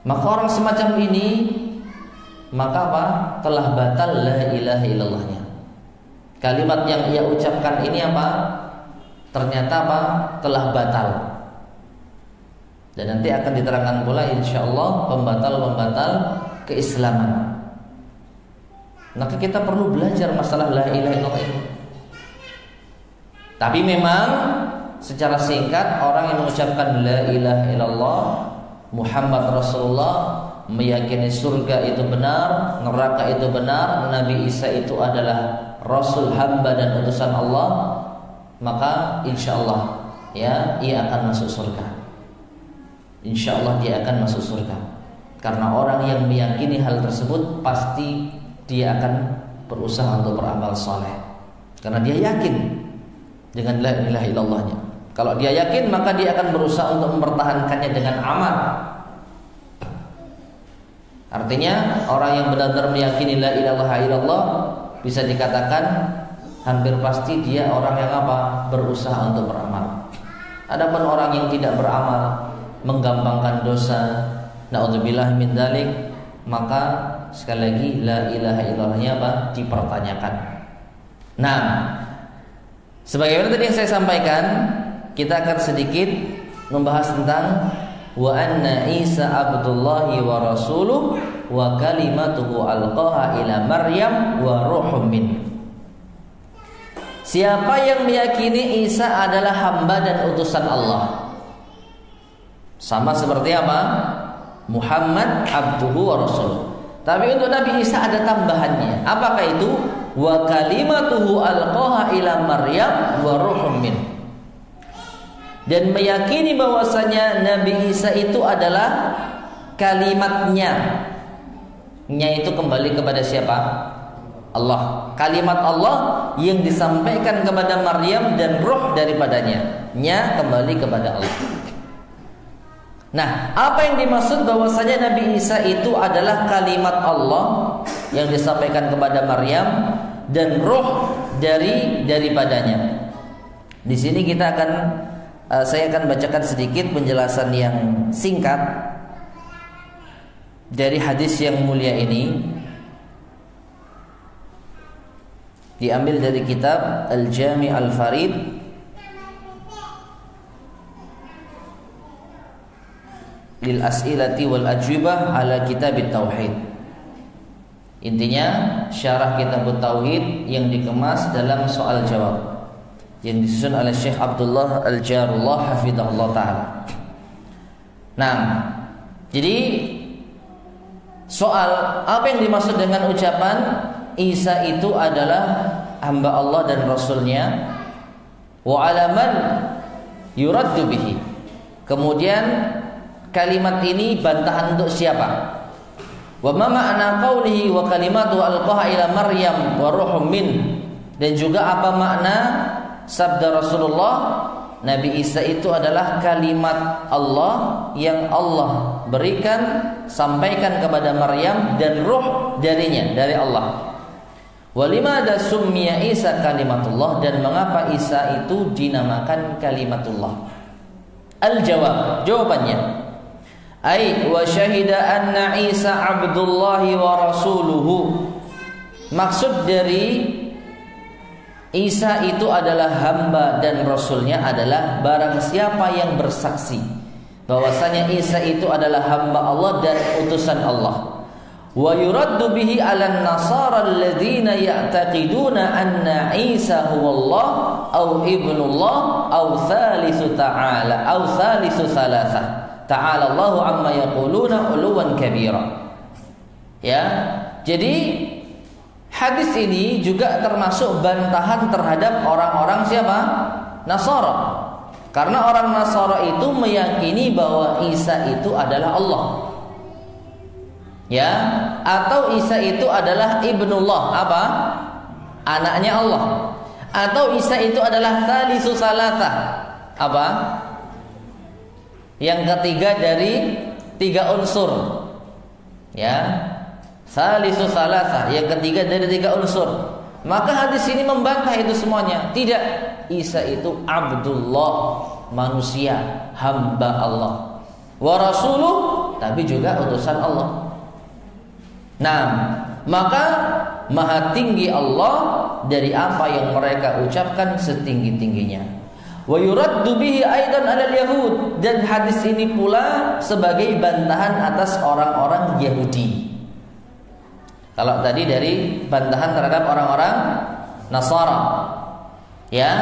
Maka orang semacam ini maka apa? Telah batal la ilaha illallahnya. Kalimat yang ia ucapkan ini apa? Ternyata apa? Telah batal. Dan nanti akan diterangkan pula insyaallah pembatal-pembatal keislaman. Maka kita perlu belajar masalah la ilaha illallah ini. Tapi memang secara singkat orang yang mengucapkan la ilaha illallah Muhammad Rasulullah, meyakini surga itu benar, neraka itu benar, Nabi Isa itu adalah Rasul, hamba dan utusan Allah, maka insyaallah ya ia akan masuk surga. Insyaallah dia akan masuk surga. Karena orang yang meyakini hal tersebut pasti dia akan berusaha untuk beramal soleh. Karena dia yakin dengan la ilaha illallahnya. Kalau dia yakin maka dia akan berusaha untuk mempertahankannya dengan amal. Artinya orang yang benar-benar meyakini la ilaha illallah bisa dikatakan hampir pasti dia orang yang apa? Berusaha untuk beramal. Adapun orang yang tidak beramal, menggampangkan dosa, naudzubillah min dzalik, maka sekali lagi la ilaha illallahnya apa? Dipertanyakan. Nah, sebagaimana tadi yang saya sampaikan, kita akan sedikit membahas tentang wa anna Isa abdullahi wa rasuluh wa kalimatuhu alqaha ila Maryam wa ruhum min. Siapa yang meyakini Isa adalah hamba dan utusan Allah, sama seperti apa? Muhammad abduhu wa rasuluh. Tapi untuk Nabi Isa ada tambahannya. Apakah itu? Wa kalimatuhu alqaha ila Maryam wa ruhum min. Dan meyakini bahwasanya Nabi Isa itu adalah kalimatnya. Nya itu kembali kepada siapa? Allah. Kalimat Allah yang disampaikan kepada Maryam dan roh daripadanya. Nya kembali kepada Allah. Nah, apa yang dimaksud bahwasanya Nabi Isa itu adalah kalimat Allah yang disampaikan kepada Maryam dan roh daripadanya. Di sini kita akan saya akan bacakan sedikit penjelasan yang singkat dari hadis yang mulia ini, diambil dari kitab Al-Jami' Al-Farid lil as'ilati wal ajwibah ala kitab Tauhid. Intinya syarah kitab Tauhid yang dikemas dalam soal jawab yang disusun oleh Syekh Abdullah Al-Jarullah hafizahullah ta'ala. Nah, jadi soal apa yang dimaksud dengan ucapan Isa itu adalah hamba Allah dan Rasulnya, wa alaman yuraddu bihi. Kemudian kalimat ini bantahan untuk siapa? Wa ma ma'na qawlihi wa kalimatu alqaha ila Maryam wa ruhum min. Dan juga apa makna sabda Rasulullah, Nabi Isa itu adalah kalimat Allah yang Allah berikan, sampaikan kepada Maryam dan ruh darinya, dari Allah. Walimada summiya Isa kalimatullah, dan mengapa Isa itu dinamakan kalimatullah? Al-jawab, jawabannya, ai wa syahida anna Isa abdullahi wa rasuluhu. Maksud dari Isa itu adalah hamba dan Rasulnya adalah barang siapa yang bersaksi bahwasanya Isa itu adalah hamba Allah dan utusan Allah. Wa yuraddu bihi 'alan nasara alladziina ya'taqiduna anna Isa huwallah aw ibnullah aw thalithu ta'ala aw thalithu thalathah. Ta'ala Allahu amma yaquluna 'uluwan kabira. Ya. Jadi hadis ini juga termasuk bantahan terhadap orang-orang siapa? Nasara. Karena orang Nasara itu meyakini bahwa Isa itu adalah Allah. Ya, atau Isa itu adalah ibnullah, apa? Anaknya Allah. Atau Isa itu adalah thalitsu salatah, apa? Yang ketiga dari 3 unsur. Ya. Thalitsu salatah, yang ketiga dari 3 unsur. Maka hadis ini membantah itu semuanya. Tidak, Isa itu Abdullah, manusia, hamba Allah. Wa rasuluh, tapi juga utusan Allah. Nah, maka maha tinggi Allah dari apa yang mereka ucapkan setinggi-tingginya. Wa yuraddu bihi aidan 'alal yahud, dan hadis ini pula sebagai bantahan atas orang-orang Yahudi. Kalau tadi dari bantahan terhadap orang-orang Nasara, ya.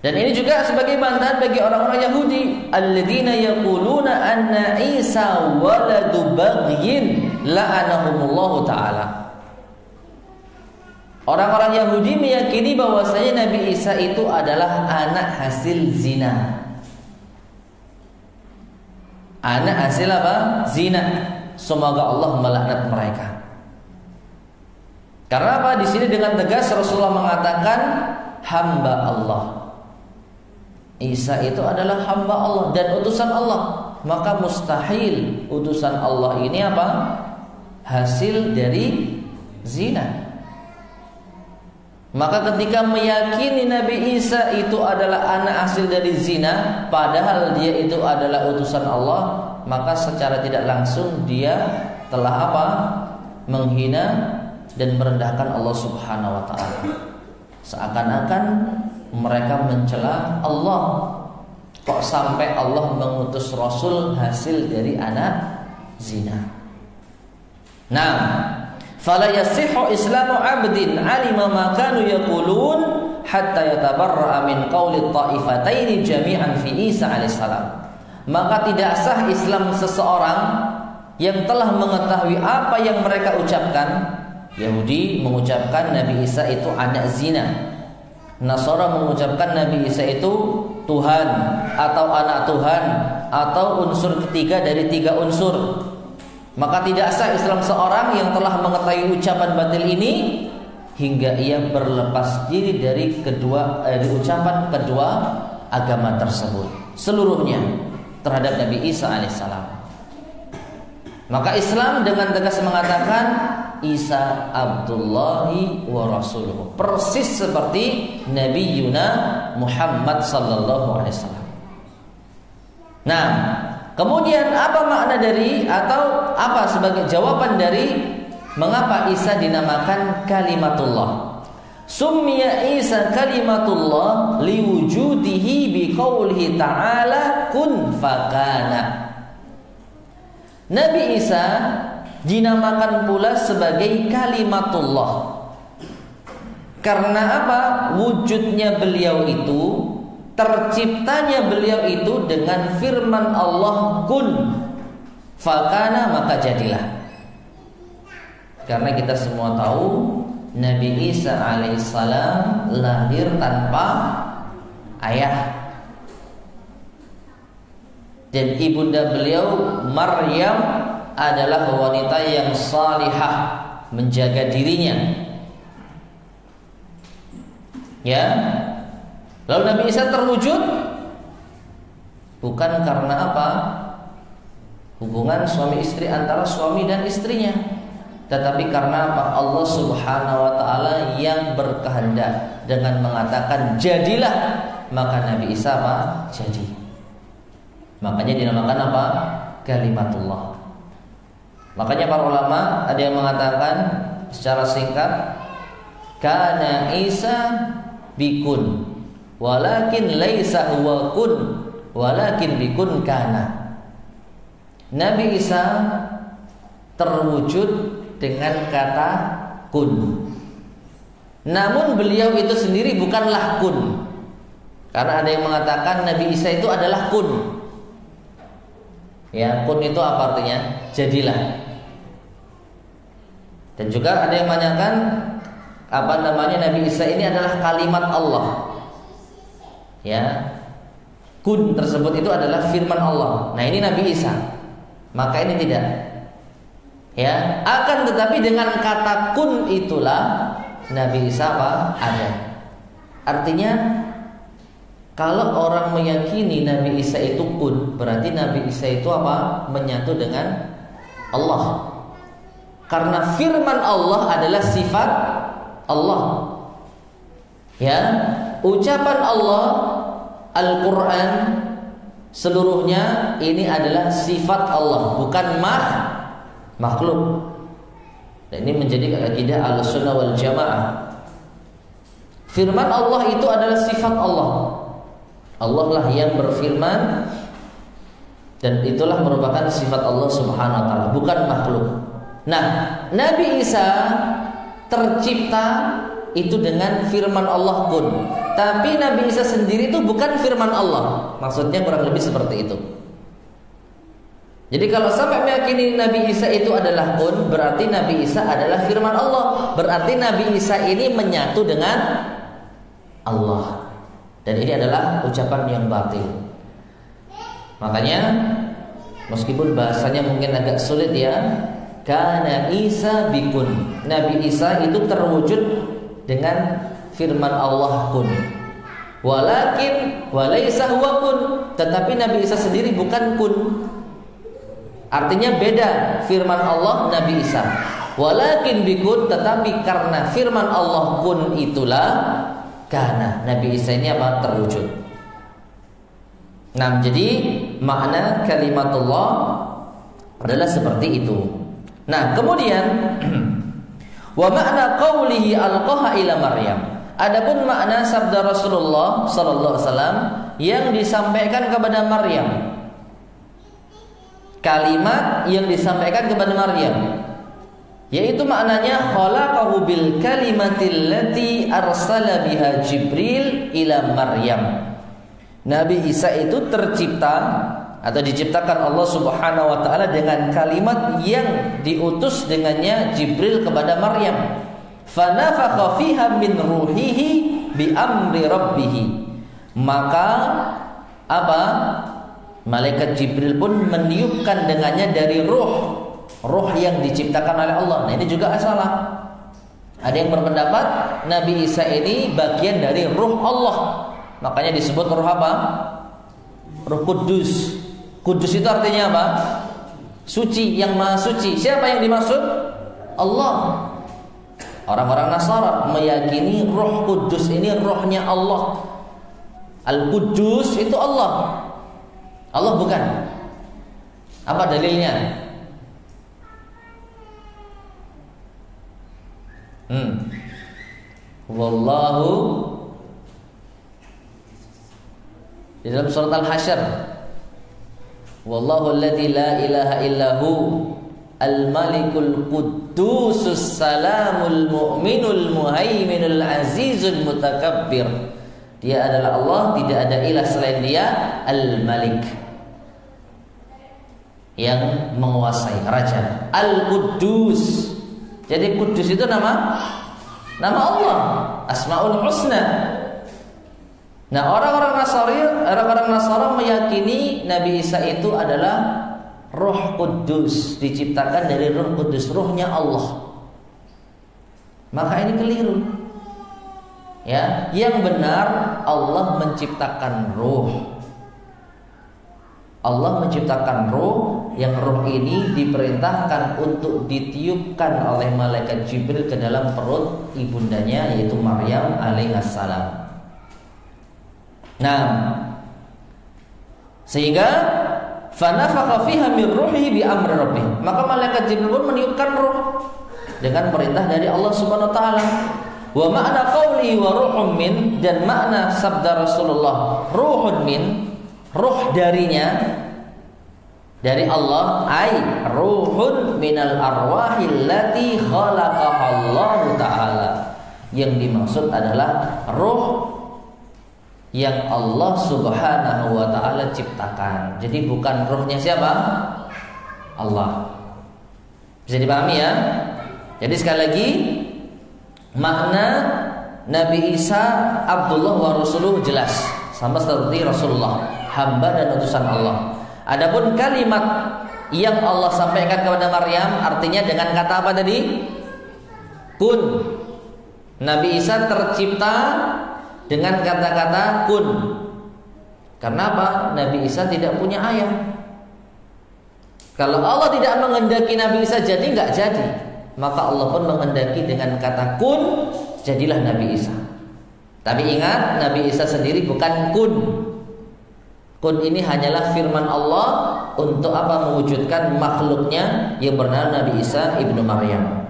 Dan ini juga sebagai bantahan bagi orang-orang Yahudi, alladzina yaquluna anna Isa waladu baghyin la'anahumullahu ta'ala. Orang-orang Yahudi meyakini bahwasanya Nabi Isa itu adalah anak hasil zina. Anak hasil apa? Zina. Semoga Allah melaknat mereka. Karena apa? Di sini dengan tegas Rasulullah mengatakan hamba Allah. Isa itu adalah hamba Allah dan utusan Allah. Maka mustahil utusan Allah ini apa? Hasil dari zina. Maka ketika meyakini Nabi Isa itu adalah anak hasil dari zina, padahal dia itu adalah utusan Allah, maka secara tidak langsung dia telah apa? Menghina dan merendahkan Allah Subhanahu wa taala. Seakan-akan mereka mencela Allah. Kok sampai Allah mengutus Rasul hasil dari anak zina? Nah, fala yasihhu islamu 'abdin 'alima ma kanu yaqulun hatta yatabarra'a min qawli at-ta'ifataini jami'an fi Isa alaihissalam. Maka tidak sah Islam seseorang yang telah mengetahui apa yang mereka ucapkan. Yahudi mengucapkan Nabi Isa itu anak zina. Nasara mengucapkan Nabi Isa itu Tuhan atau anak Tuhan atau unsur ketiga dari 3 unsur. Maka tidak sah Islam seorang yang telah mengetahui ucapan batil ini hingga ia berlepas diri dari ucapan kedua agama tersebut seluruhnya terhadap Nabi Isa alaihissalam. Maka Islam dengan tegas mengatakan Isa Abdullahi wa Rasuluhu, persis seperti Nabi Yuna Muhammad sallallahu alaihi wasallam. Nah, kemudian apa makna dari atau apa sebagai jawaban dari mengapa Isa dinamakan kalimatullah? Summiya Isa kalimatullah liwujudihi biqaulihi ta'ala kun fakana. Nabi Isa dinamakan pula sebagai kalimatullah karena apa? Wujudnya beliau itu, terciptanya beliau itu dengan firman Allah kun fakana, maka jadilah. Karena kita semua tahu Nabi Isa alaihissalam lahir tanpa ayah, dan ibunda beliau Maryam adalah wanita yang salihah, menjaga dirinya. Ya. Lalu Nabi Isa terwujud bukan karena apa? Hubungan suami istri antara suami dan istrinya, tetapi karena apa? Allah Subhanahu wa taala yang berkehendak dengan mengatakan jadilah, maka Nabi Isa apa? Jadi. Makanya dinamakan apa? Kalimatullah. Makanya para ulama ada yang mengatakan secara singkat, kana Isa bikun walakin laisa huwa kun walakin bikun kana. Nabi Isa terwujud dengan kata kun, namun beliau itu sendiri bukanlah kun. Karena ada yang mengatakan Nabi Isa itu adalah kun, Ya, kun itu apa artinya? Jadilah. Dan juga ada yang menanyakan Nabi Isa ini adalah kalimat Allah. Ya. Kun tersebut itu adalah firman Allah. Nah, ini Nabi Isa. Maka ini tidak. Ya, akan tetapi dengan kata kun itulah Nabi Isa ada. Artinya kalau orang meyakini Nabi Isa itu kun, berarti Nabi Isa itu menyatu dengan Allah. Karena firman Allah adalah sifat Allah. Ya, ucapan Allah, Al-Quran seluruhnya ini adalah sifat Allah, bukan makhluk. Dan ini menjadi akidah Ahlussunnah wal Jamaah. Firman Allah itu adalah sifat Allah. Allah lah yang berfirman, dan itulah merupakan sifat Allah Subhanahu wa taala, bukan makhluk. Nah, Nabi Isa tercipta itu dengan firman Allah kun. Tapi Nabi Isa sendiri itu bukan firman Allah. Maksudnya kurang lebih seperti itu. Jadi kalau sampai meyakini Nabi Isa itu adalah kun, berarti Nabi Isa adalah firman Allah. Berarti Nabi Isa ini menyatu dengan Allah. Dan ini adalah ucapan yang batil. Makanya meskipun bahasanya mungkin agak sulit ya, Kana Isa bikun. Nabi Isa itu terwujud dengan firman Allah kun. Walakin walaysa huwa kun. Tetapi Nabi Isa sendiri bukan kun. Artinya beda firman Allah Nabi Isa. Walakin bikun, tetapi karena firman Allah kun itulah kana Nabi Isa ini terwujud. Nah, jadi makna kalimatullah adalah seperti itu. Nah, kemudian wa makna qaulihi alqaha ila Maryam. Adapun makna sabda Rasulullah sallallahu alaihi wasallam yang disampaikan kepada Maryam. Kalimat yang disampaikan kepada Maryam, yaitu maknanya khalaqahu bil kalimatil lati arsala biha Jibril ila Maryam. Nabi Isa itu tercipta atau diciptakan Allah Subhanahu wa taala dengan kalimat yang diutus dengannya Jibril kepada Maryam. Fanafakha fiha min ruhihi bi amri rabbih. Maka malaikat Jibril pun meniupkan dengannya dari ruh yang diciptakan oleh Allah. Nah, ini juga salah. Ada yang berpendapat Nabi Isa ini bagian dari ruh Allah. Makanya disebut ruh apa? Ruh Kudus. Kudus itu artinya apa? Suci, yang maha suci. Siapa yang dimaksud? Allah. Orang-orang Nasara meyakini Roh Kudus ini rohnya Allah. Al-Kudus itu Allah. Allah bukan. Apa dalilnya? Wallahu di dalam surat Al-Hasyr, wallahu alladzi la ilaha illahu al-malikul quddusus salamul mu'minul muhaiminul azizul mutakabbir. Dia adalah Allah, tidak ada ilah selain Dia, Al-Malik, yang menguasai, raja. Al-Quddus. Jadi Kudus itu nama Allah, Asmaul Husna. Nah, orang-orang Nasara meyakini Nabi Isa itu adalah Roh Kudus, diciptakan dari Roh Kudus, rohnya Allah. Maka ini keliru. Ya, yang benar Allah menciptakan roh. Allah menciptakan roh, yang roh ini diperintahkan untuk ditiupkan oleh malaikat Jibril ke dalam perut ibundanya, yaitu Maryam alaihissalam. Nah, sehingga fanafakha fiha min ruhi bi amri rabbih. Maka malaikat Jibril pun meniupkan roh dengan perintah dari Allah Subhanahu wa taala. Wa makna qauli wa ruhun min, dan makna sabda Rasulullah ruhun min, ruh darinya, dari Allah, ai ruhun minal arwahil lati khalaqaha Allah taala. Yang dimaksud adalah ruh yang Allah Subhanahu wa taala ciptakan. Jadi bukan ruhnya siapa? Allah. Bisa dipahami ya? Jadi sekali lagi makna Nabi Isa Abdullah wa Rasuluh jelas, sama seperti Rasulullah, hamba dan utusan Allah. Adapun kalimat yang Allah sampaikan kepada Maryam artinya dengan kata apa tadi? Kun. Nabi Isa tercipta dengan kata-kata kun. Karena apa? Nabi Isa tidak punya ayah. Kalau Allah tidak menghendaki Nabi Isa jadi, nggak jadi. Maka Allah pun menghendaki dengan kata kun, jadilah Nabi Isa. Tapi ingat, Nabi Isa sendiri bukan kun. Kun ini hanyalah firman Allah untuk apa? Mewujudkan makhluknya yang bernama Nabi Isa ibnu Maryam.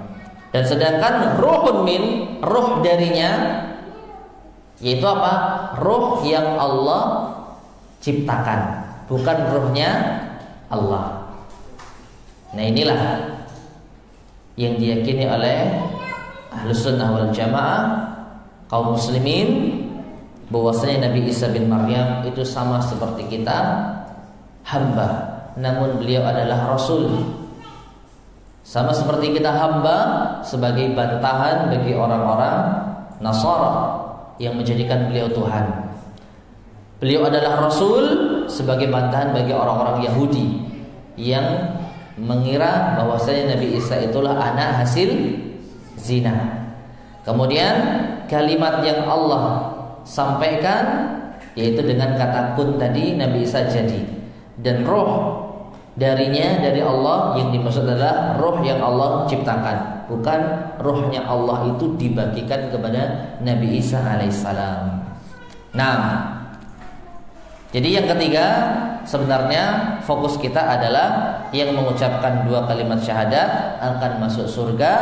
Dan sedangkan ruhun min, ruh darinya, yaitu apa? Ruh yang Allah ciptakan, bukan ruhnya Allah. Nah inilah yang diyakini oleh Ahlus Sunnah wal Jamaah, kaum muslimin, bahwasanya Nabi Isa bin Maryam itu sama seperti kita, hamba, namun beliau adalah Rasul. Sama seperti kita hamba, sebagai bantahan bagi orang-orang Nasara yang menjadikan beliau Tuhan. Beliau adalah Rasul sebagai bantahan bagi orang-orang Yahudi yang mengira bahwasanya Nabi Isa itulah anak hasil zina. Kemudian kalimat yang Allah sampaikan yaitu dengan kata kun tadi, Nabi Isa jadi. Dan roh darinya dari Allah yang dimaksud adalah roh yang Allah ciptakan, bukan rohnya Allah itu dibagikan kepada Nabi Isa alaihissalam. Nah, jadi yang ketiga sebenarnya fokus kita adalah yang mengucapkan dua kalimat syahadat akan masuk surga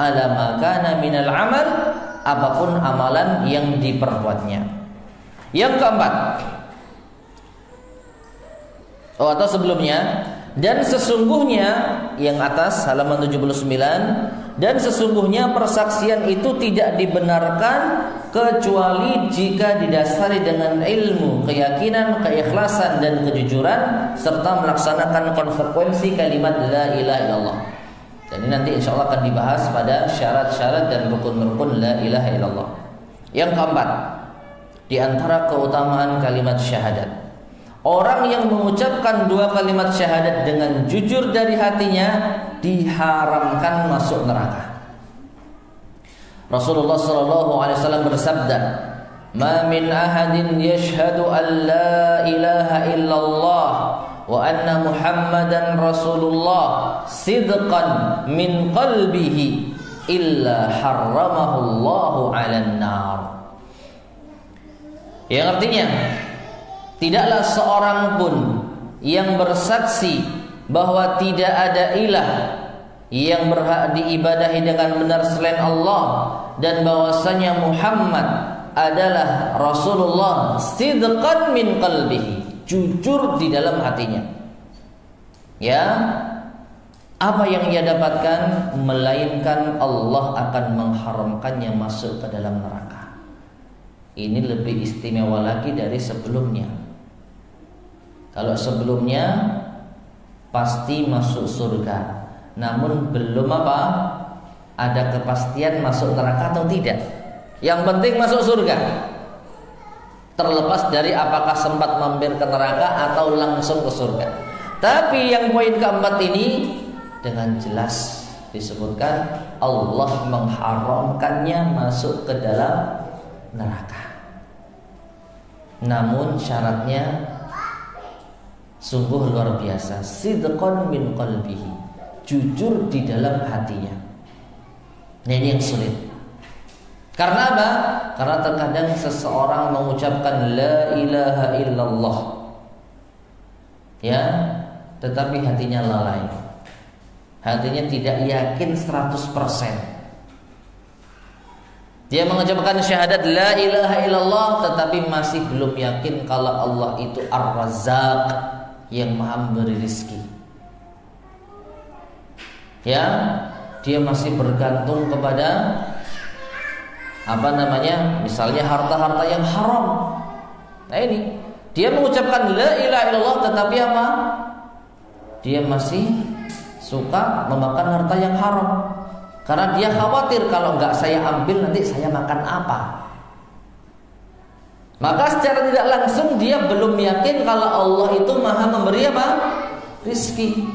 ala ma kana minal amal, apapun amalan yang diperbuatnya. Yang keempat, atau sebelumnya, dan sesungguhnya yang atas halaman 79, dan sesungguhnya persaksian itu tidak dibenarkan kecuali jika didasari dengan ilmu, keyakinan, keikhlasan dan kejujuran serta melaksanakan konsekuensi kalimat la ilaha illallah. Dan ini nanti insya Allah akan dibahas pada syarat-syarat dan rukun-rukun la ilaha illallah. Yang keempat, di antara keutamaan kalimat syahadat, orang yang mengucapkan dua kalimat syahadat dengan jujur dari hatinya diharamkan masuk neraka. Rasulullah SAW bersabda, "Ma min ahadin yashhadu an la ilaha illallah wa anna Muhammadan Rasulullah sidqan min qalbihi illa harramahu Allahu 'alan nar." Yang artinya, tidaklah seorang pun yang bersaksi bahwa tidak ada ilah yang berhak diibadahi dengan benar selain Allah dan bahwasanya Muhammad adalah Rasulullah sidqan min qalbihi, jujur di dalam hatinya. Ya, apa yang ia dapatkan melainkan Allah akan mengharamkannya masuk ke dalam neraka. Ini lebih istimewa lagi dari sebelumnya. Kalau sebelumnya pasti masuk surga, namun belum apa? Ada kepastian masuk neraka atau tidak. Yang penting masuk surga, terlepas dari apakah sempat mampir ke neraka atau langsung ke surga. Tapi yang poin keempat ini dengan jelas disebutkan Allah mengharamkannya masuk ke dalam neraka. Namun syaratnya sungguh luar biasa, sidqan min qalbihi, jujur di dalam hatinya. Nah, ini yang sulit. Karena apa? Karena terkadang seseorang mengucapkan la ilaha illallah, ya, tetapi hatinya lalai. Hatinya tidak yakin 100%. Dia mengucapkan syahadat la ilaha illallah, tetapi masih belum yakin kalau Allah itu Ar-Razzaq, yang maha memberi rizki. Ya, dia masih bergantung kepada misalnya harta-harta yang haram. Nah ini, dia mengucapkan la ilaha illallah tetapi apa? Dia masih suka memakan harta yang haram. Karena dia khawatir kalau nggak saya ambil nanti saya makan apa. Maka secara tidak langsung dia belum yakin kalau Allah itu maha memberi apa? Rizki.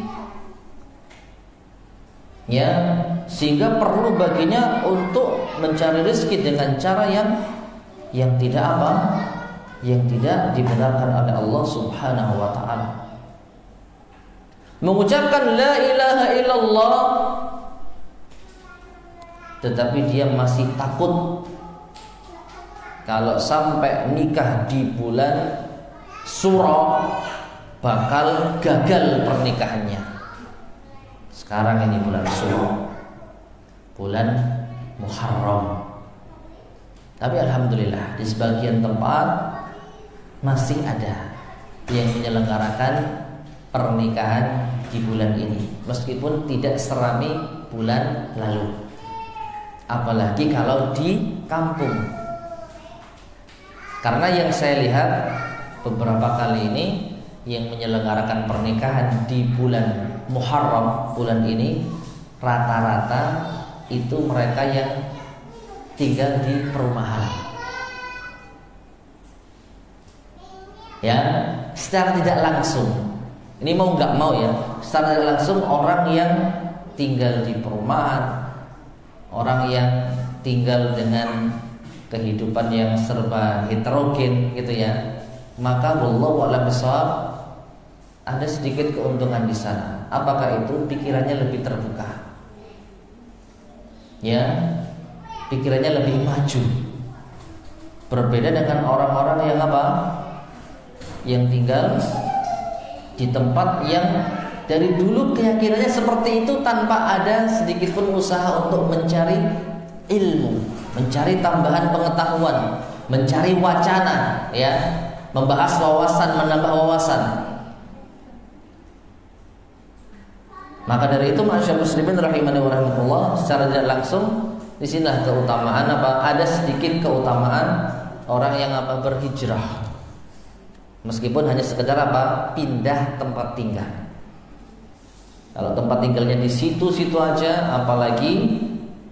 Ya, sehingga perlu baginya untuk mencari rizki dengan cara yang tidak apa? Yang tidak dibenarkan oleh Allah Subhanahu wa ta'ala. Mengucapkan la ilaha illallah tetapi dia masih takut kalau sampai nikah di bulan Suro bakal gagal pernikahannya. Sekarang ini bulan Suro, bulan Muharram. Tapi alhamdulillah di sebagian tempat masih ada yang menyelenggarakan pernikahan di bulan ini, meskipun tidak serami bulan lalu. Apalagi kalau di kampung. Karena yang saya lihat beberapa kali ini yang menyelenggarakan pernikahan di bulan Muharram bulan ini rata-rata itu mereka yang tinggal di perumahan. Ya, secara tidak langsung. Ini mau nggak mau ya, secara tidak langsung orang yang tinggal di perumahan, orang yang tinggal dengan kehidupan yang serba heterogen gitu ya, maka wallahu a'lam bishawab ada sedikit keuntungan di sana. Apakah itu? Pikirannya lebih terbuka. Ya, pikirannya lebih maju. Berbeda dengan orang-orang yang apa? Yang tinggal di tempat yang dari dulu keyakinannya seperti itu tanpa ada sedikit pun usaha untuk mencari ilmu, mencari tambahan pengetahuan, mencari wacana, ya, membahas wawasan, menambah wawasan. Maka dari itu masyaallah muslimin rahimani wa rahimakumullah, secara tidak langsung di sinilah keutamaan apa? Ada sedikit keutamaan orang yang apa? Berhijrah. Meskipun hanya sekedar apa? Pindah tempat tinggal. Kalau tempat tinggalnya di situ-situ aja, apalagi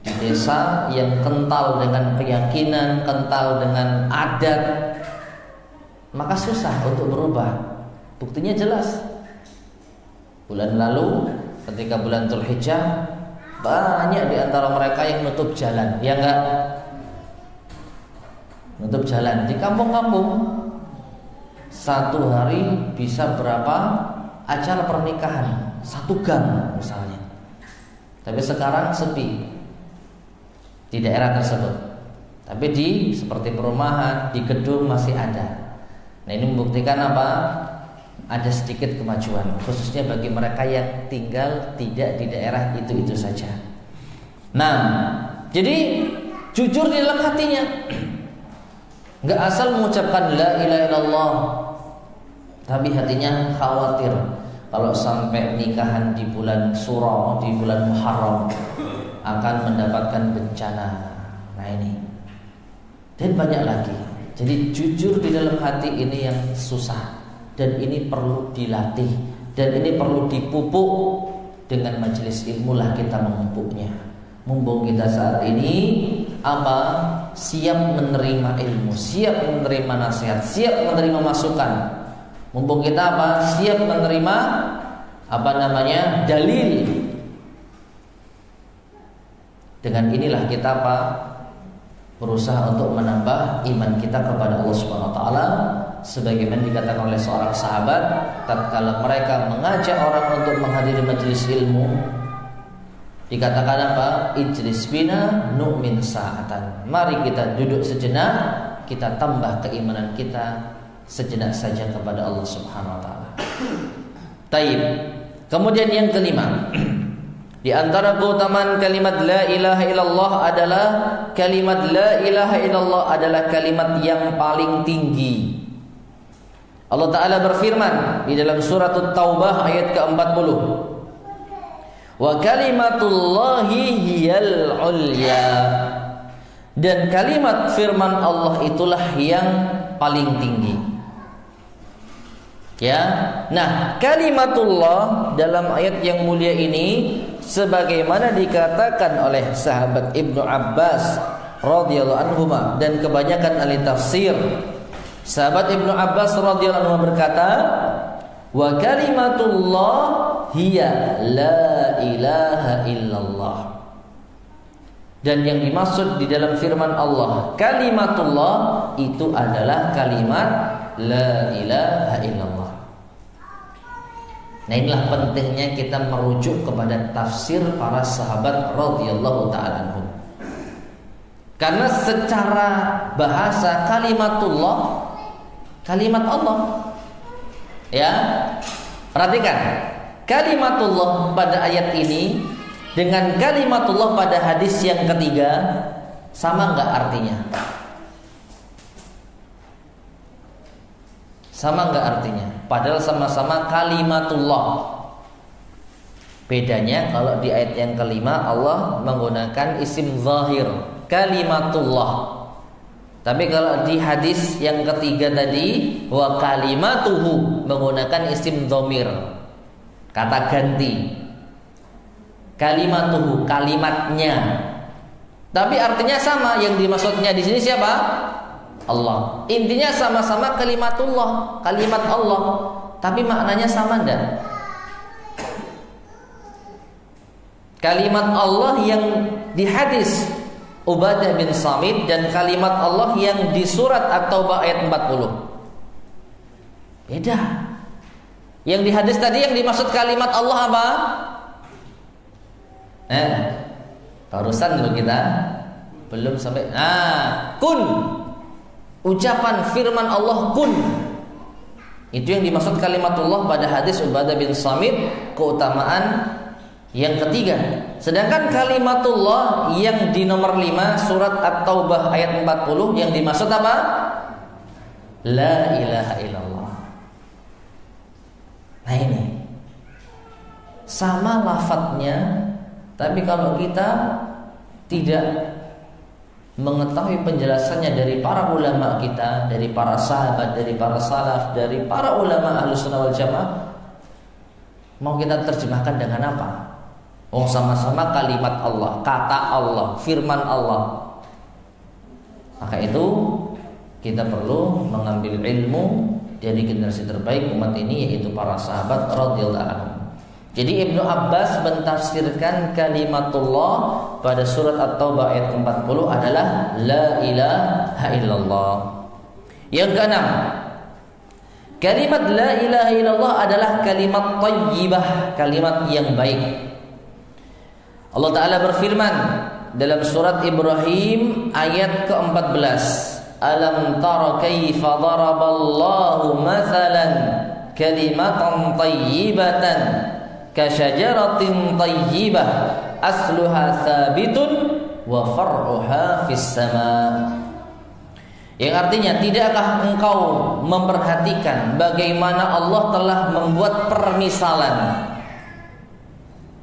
di desa yang kental dengan keyakinan, kental dengan adat, maka susah untuk berubah. Buktinya jelas. Bulan lalu ketika bulan Dzulhijjah, banyak di antara mereka yang nutup jalan, ya enggak? Nutup jalan di kampung-kampung. Satu hari bisa berapa acara pernikahan, 1 gang misalnya. Tapi sekarang sepi di daerah tersebut. Tapi di seperti perumahan, di gedung masih ada. Nah ini membuktikan apa? Ada sedikit kemajuan, khususnya bagi mereka yang tinggal tidak di daerah itu saja. Nah, jadi jujur di dalam hatinya, nggak asal mengucapkan la ilaha illallah, tapi hatinya khawatir kalau sampai nikahan di bulan Suro, di bulan Muharram akan mendapatkan bencana. Nah ini dan banyak lagi. Jadi jujur di dalam hati ini yang susah, dan ini perlu dilatih, dan ini perlu dipupuk. Dengan majelis ilmu lah kita memupuknya. Mumpung kita saat ini apa? Siap menerima ilmu, siap menerima nasihat, siap menerima masukan. Mumpung kita apa? Siap menerima apa namanya? Dalil. Dengan inilah kita apa? Berusaha untuk menambah iman kita kepada Allah Subhanahu wa taala, sebagaimana dikatakan oleh seorang sahabat tatkala mereka mengajak orang untuk menghadiri majelis ilmu, dikatakan apa? Ijlis bina nu'min sa'atan. Mari kita duduk sejenak, kita tambah keimanan kita sejenak saja kepada Allah Subhanahu wa taala. Taib. Kemudian yang kelima, di antara keutamaan kalimat la ilaha illallah adalah kalimat la ilaha illallah adalah kalimat yang paling tinggi. Allah Ta'ala berfirman di dalam surat At-Taubah ayat ke-40, wa kalimatullahi hiyal ulya, dan kalimat firman Allah itulah yang paling tinggi. Ya. Nah, kalimatullah dalam ayat yang mulia ini sebagaimana dikatakan oleh sahabat Ibnu Abbas radhiyallahu anhuma dan kebanyakan ahli tafsir. Sahabat Ibnu Abbas radhiyallahu anhu berkata, "Wa kalimatullah hiya la ilaha illallah." Dan yang dimaksud di dalam firman Allah, kalimatullah itu adalah kalimat la ilaha illallah. Nah, inilah pentingnya kita merujuk kepada tafsir para sahabat radhiyallahu ta'ala anhum. Karena secara bahasa kalimatullah kalimat Allah. Ya. Perhatikan, kalimatullah pada ayat ini dengan kalimatullah pada hadis yang ketiga sama enggak artinya? Sama enggak artinya? Padahal sama-sama kalimatullah. Bedanya kalau di ayat yang kelima Allah menggunakan isim zahir, kalimatullah. Tapi kalau di hadis yang ketiga tadi, wa kalimatuhu, menggunakan isim dhamir, kata ganti. Kalimatuhu, kalimatnya. Tapi artinya sama, yang dimaksudnya di sini siapa? Allah. Intinya sama-sama kalimatullah, kalimat Allah. Tapi maknanya sama enggak? Kalimat Allah yang di hadis Ubadah bin Samit dan kalimat Allah yang di surat At-Taubah ayat 40. Beda. Yang di hadis tadi yang dimaksud kalimat Allah apa? Barusan dulu kita belum sampai. Kun. Ucapan firman Allah kun. Itu yang dimaksud kalimatullah pada hadis Ubadah bin Samit, keutamaan yang ketiga. Sedangkan kalimatullah yang di nomor 5 surat At-Taubah ayat 40 yang dimaksud apa? La ilaha illallah. Nah ini sama lafadznya, tapi kalau kita tidak mengetahui penjelasannya dari para ulama kita, dari para sahabat, dari para salaf, dari para ulama Ahlussunnah wal Jamaah, mau kita terjemahkan dengan apa? Oh, sama-sama kalimat Allah, kata Allah, firman Allah. Maka itu kita perlu mengambil ilmu dari generasi terbaik umat ini, yaitu para sahabat radhiyallahu anhum. Jadi Ibnu Abbas mentafsirkan kalimatullah pada surat At-Taubah ayat 40 adalah la ilaha illallah. Yang keenam, kalimat la ilaha illallah adalah kalimat thayyibah, kalimat yang baik. Allah Ta'ala berfirman dalam surat Ibrahim ayat ke-14, Alam tara kaifa daraballahu mathalan kalimatan thayyibatan kasyajaratin thayyibah asluha thabitun wa far'uha fis sama. Yang artinya, tidakkah engkau memperhatikan bagaimana Allah telah membuat permisalan?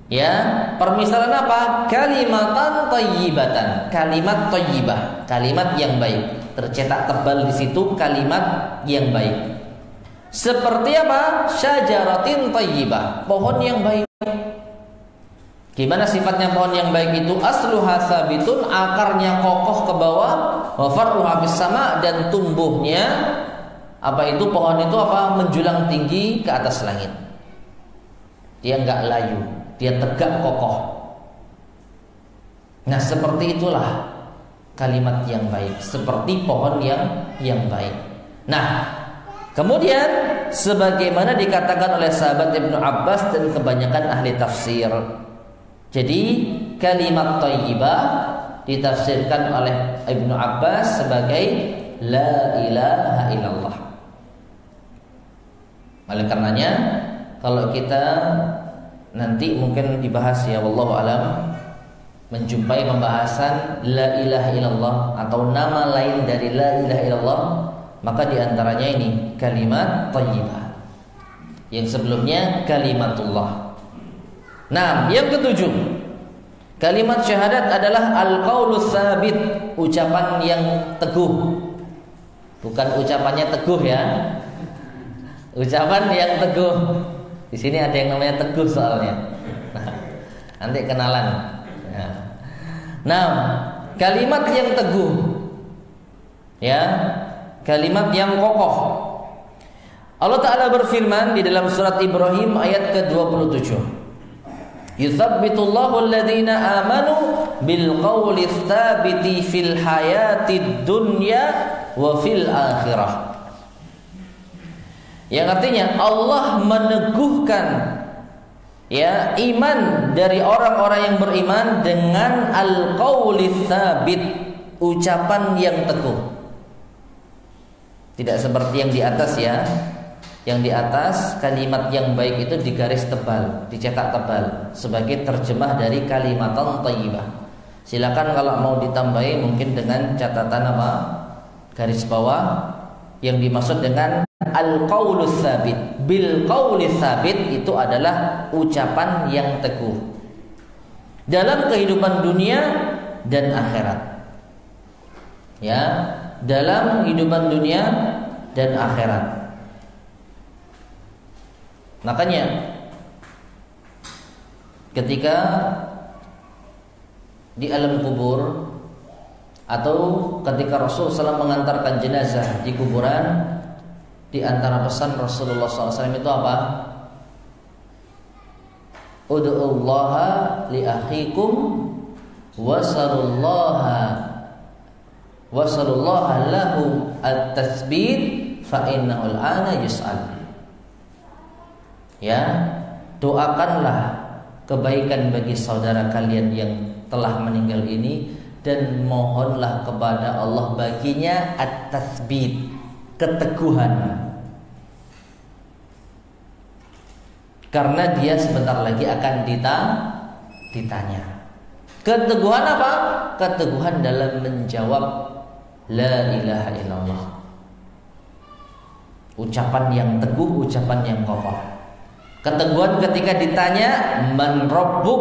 Ya, permisalan apa? Kalimatan thayyibatan, kalimat thayyibah, kalimat yang baik. Tercetak tebal di situ kalimat yang baik. Seperti apa? Syajaratin thayyibah, pohon yang baik. Gimana sifatnya pohon yang baik itu? Asluha sabitun, akarnya kokoh ke bawah, wa far'uha bis sama, dan tumbuhnya apa itu pohon itu apa? Menjulang tinggi ke atas langit. Dia enggak layu, dia tegak kokoh. Nah, seperti itulah kalimat yang baik, seperti pohon yang baik. Nah, kemudian sebagaimana dikatakan oleh sahabat Ibnu Abbas dan kebanyakan ahli tafsir, jadi kalimat thayyibah ditafsirkan oleh Ibnu Abbas sebagai la ilaha illallah. Oleh karenanya, kalau kita nanti mungkin dibahas ya wallahu alam, menjumpai pembahasan la ilaha illallah atau nama lain dari la ilaha illallah, maka diantaranya ini kalimat thayyibah, yang sebelumnya kalimatullah. Nah, yang ketujuh, kalimat syahadat adalah al-qaulus tsabit, ucapan yang teguh. Bukan ucapannya teguh ya. Ucapan yang teguh. Di sini ada yang namanya teguh soalnya. Nanti kenalan. Nah, kalimat yang teguh, ya, kalimat yang kokoh. Allah Ta'ala berfirman di dalam surat Ibrahim ayat ke-27. Yuthabbitullahu alladhina amanu bil qawli tsabiti fil hayatid dunya wa fil akhirah. Yang artinya Allah meneguhkan ya iman dari orang-orang yang beriman dengan al-qawli tsabit, ucapan yang teguh. Tidak seperti yang di atas ya. Yang di atas kalimat yang baik itu digaris tebal, dicetak tebal sebagai terjemah dari kalimatan thayyibah. Silakan kalau mau ditambahi mungkin dengan catatan apa? Garis bawah yang dimaksud dengan al-qaulus tsabit. Bil qaulis tsabit itu adalah ucapan yang teguh dalam kehidupan dunia dan akhirat. Ya, dalam kehidupan dunia dan akhirat. Makanya ketika di alam kubur atau ketika Rasulullah SAW mengantarkan jenazah di kuburan, di antara pesan Rasulullah SAW itu apa? Ud'ullaha li akhikum wasalullaha lahu at-tatsbit fa innahu al-ana yus'al. Ya, doakanlah kebaikan bagi saudara kalian yang telah meninggal ini dan mohonlah kepada Allah baginya at-tatsbit, keteguhan. Karena dia sebentar lagi akan ditanya. Keteguhan apa? Keteguhan dalam menjawab la ilaha illallah. Ucapan yang teguh, ucapan yang kokoh. Keteguhan ketika ditanya man rabbuk,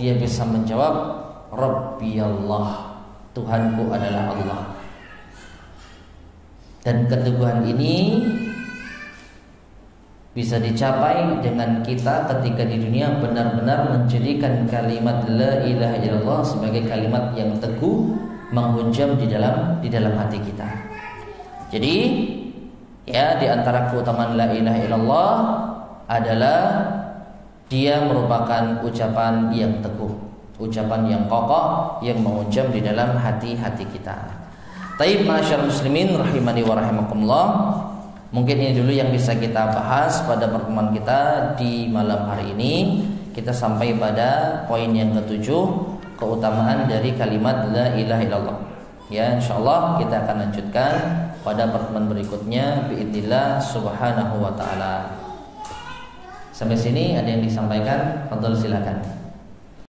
dia bisa menjawab Rabbi Allah, Tuhanku adalah Allah. Dan keteguhan ini bisa dicapai dengan kita ketika di dunia benar-benar menjadikan kalimat la ilaha illallah sebagai kalimat yang teguh menghunjam di dalam hati kita. Jadi ya, di antara keutamaan la ilaha illallah adalah dia merupakan ucapan yang teguh, ucapan yang kokoh yang menghunjam di dalam hati-hati kita. Taib ma'asyar muslimin rahimani wa rahimakumullah. Mungkin ini dulu yang bisa kita bahas pada pertemuan kita di malam hari ini. Kita sampai pada poin yang ke-7, keutamaan dari kalimat la ilaha illallah. Ya, insyaallah kita akan lanjutkan pada pertemuan berikutnya biidznillah subhanahu wa ta'ala. Sampai sini ada yang disampaikan? Fadhil silakan.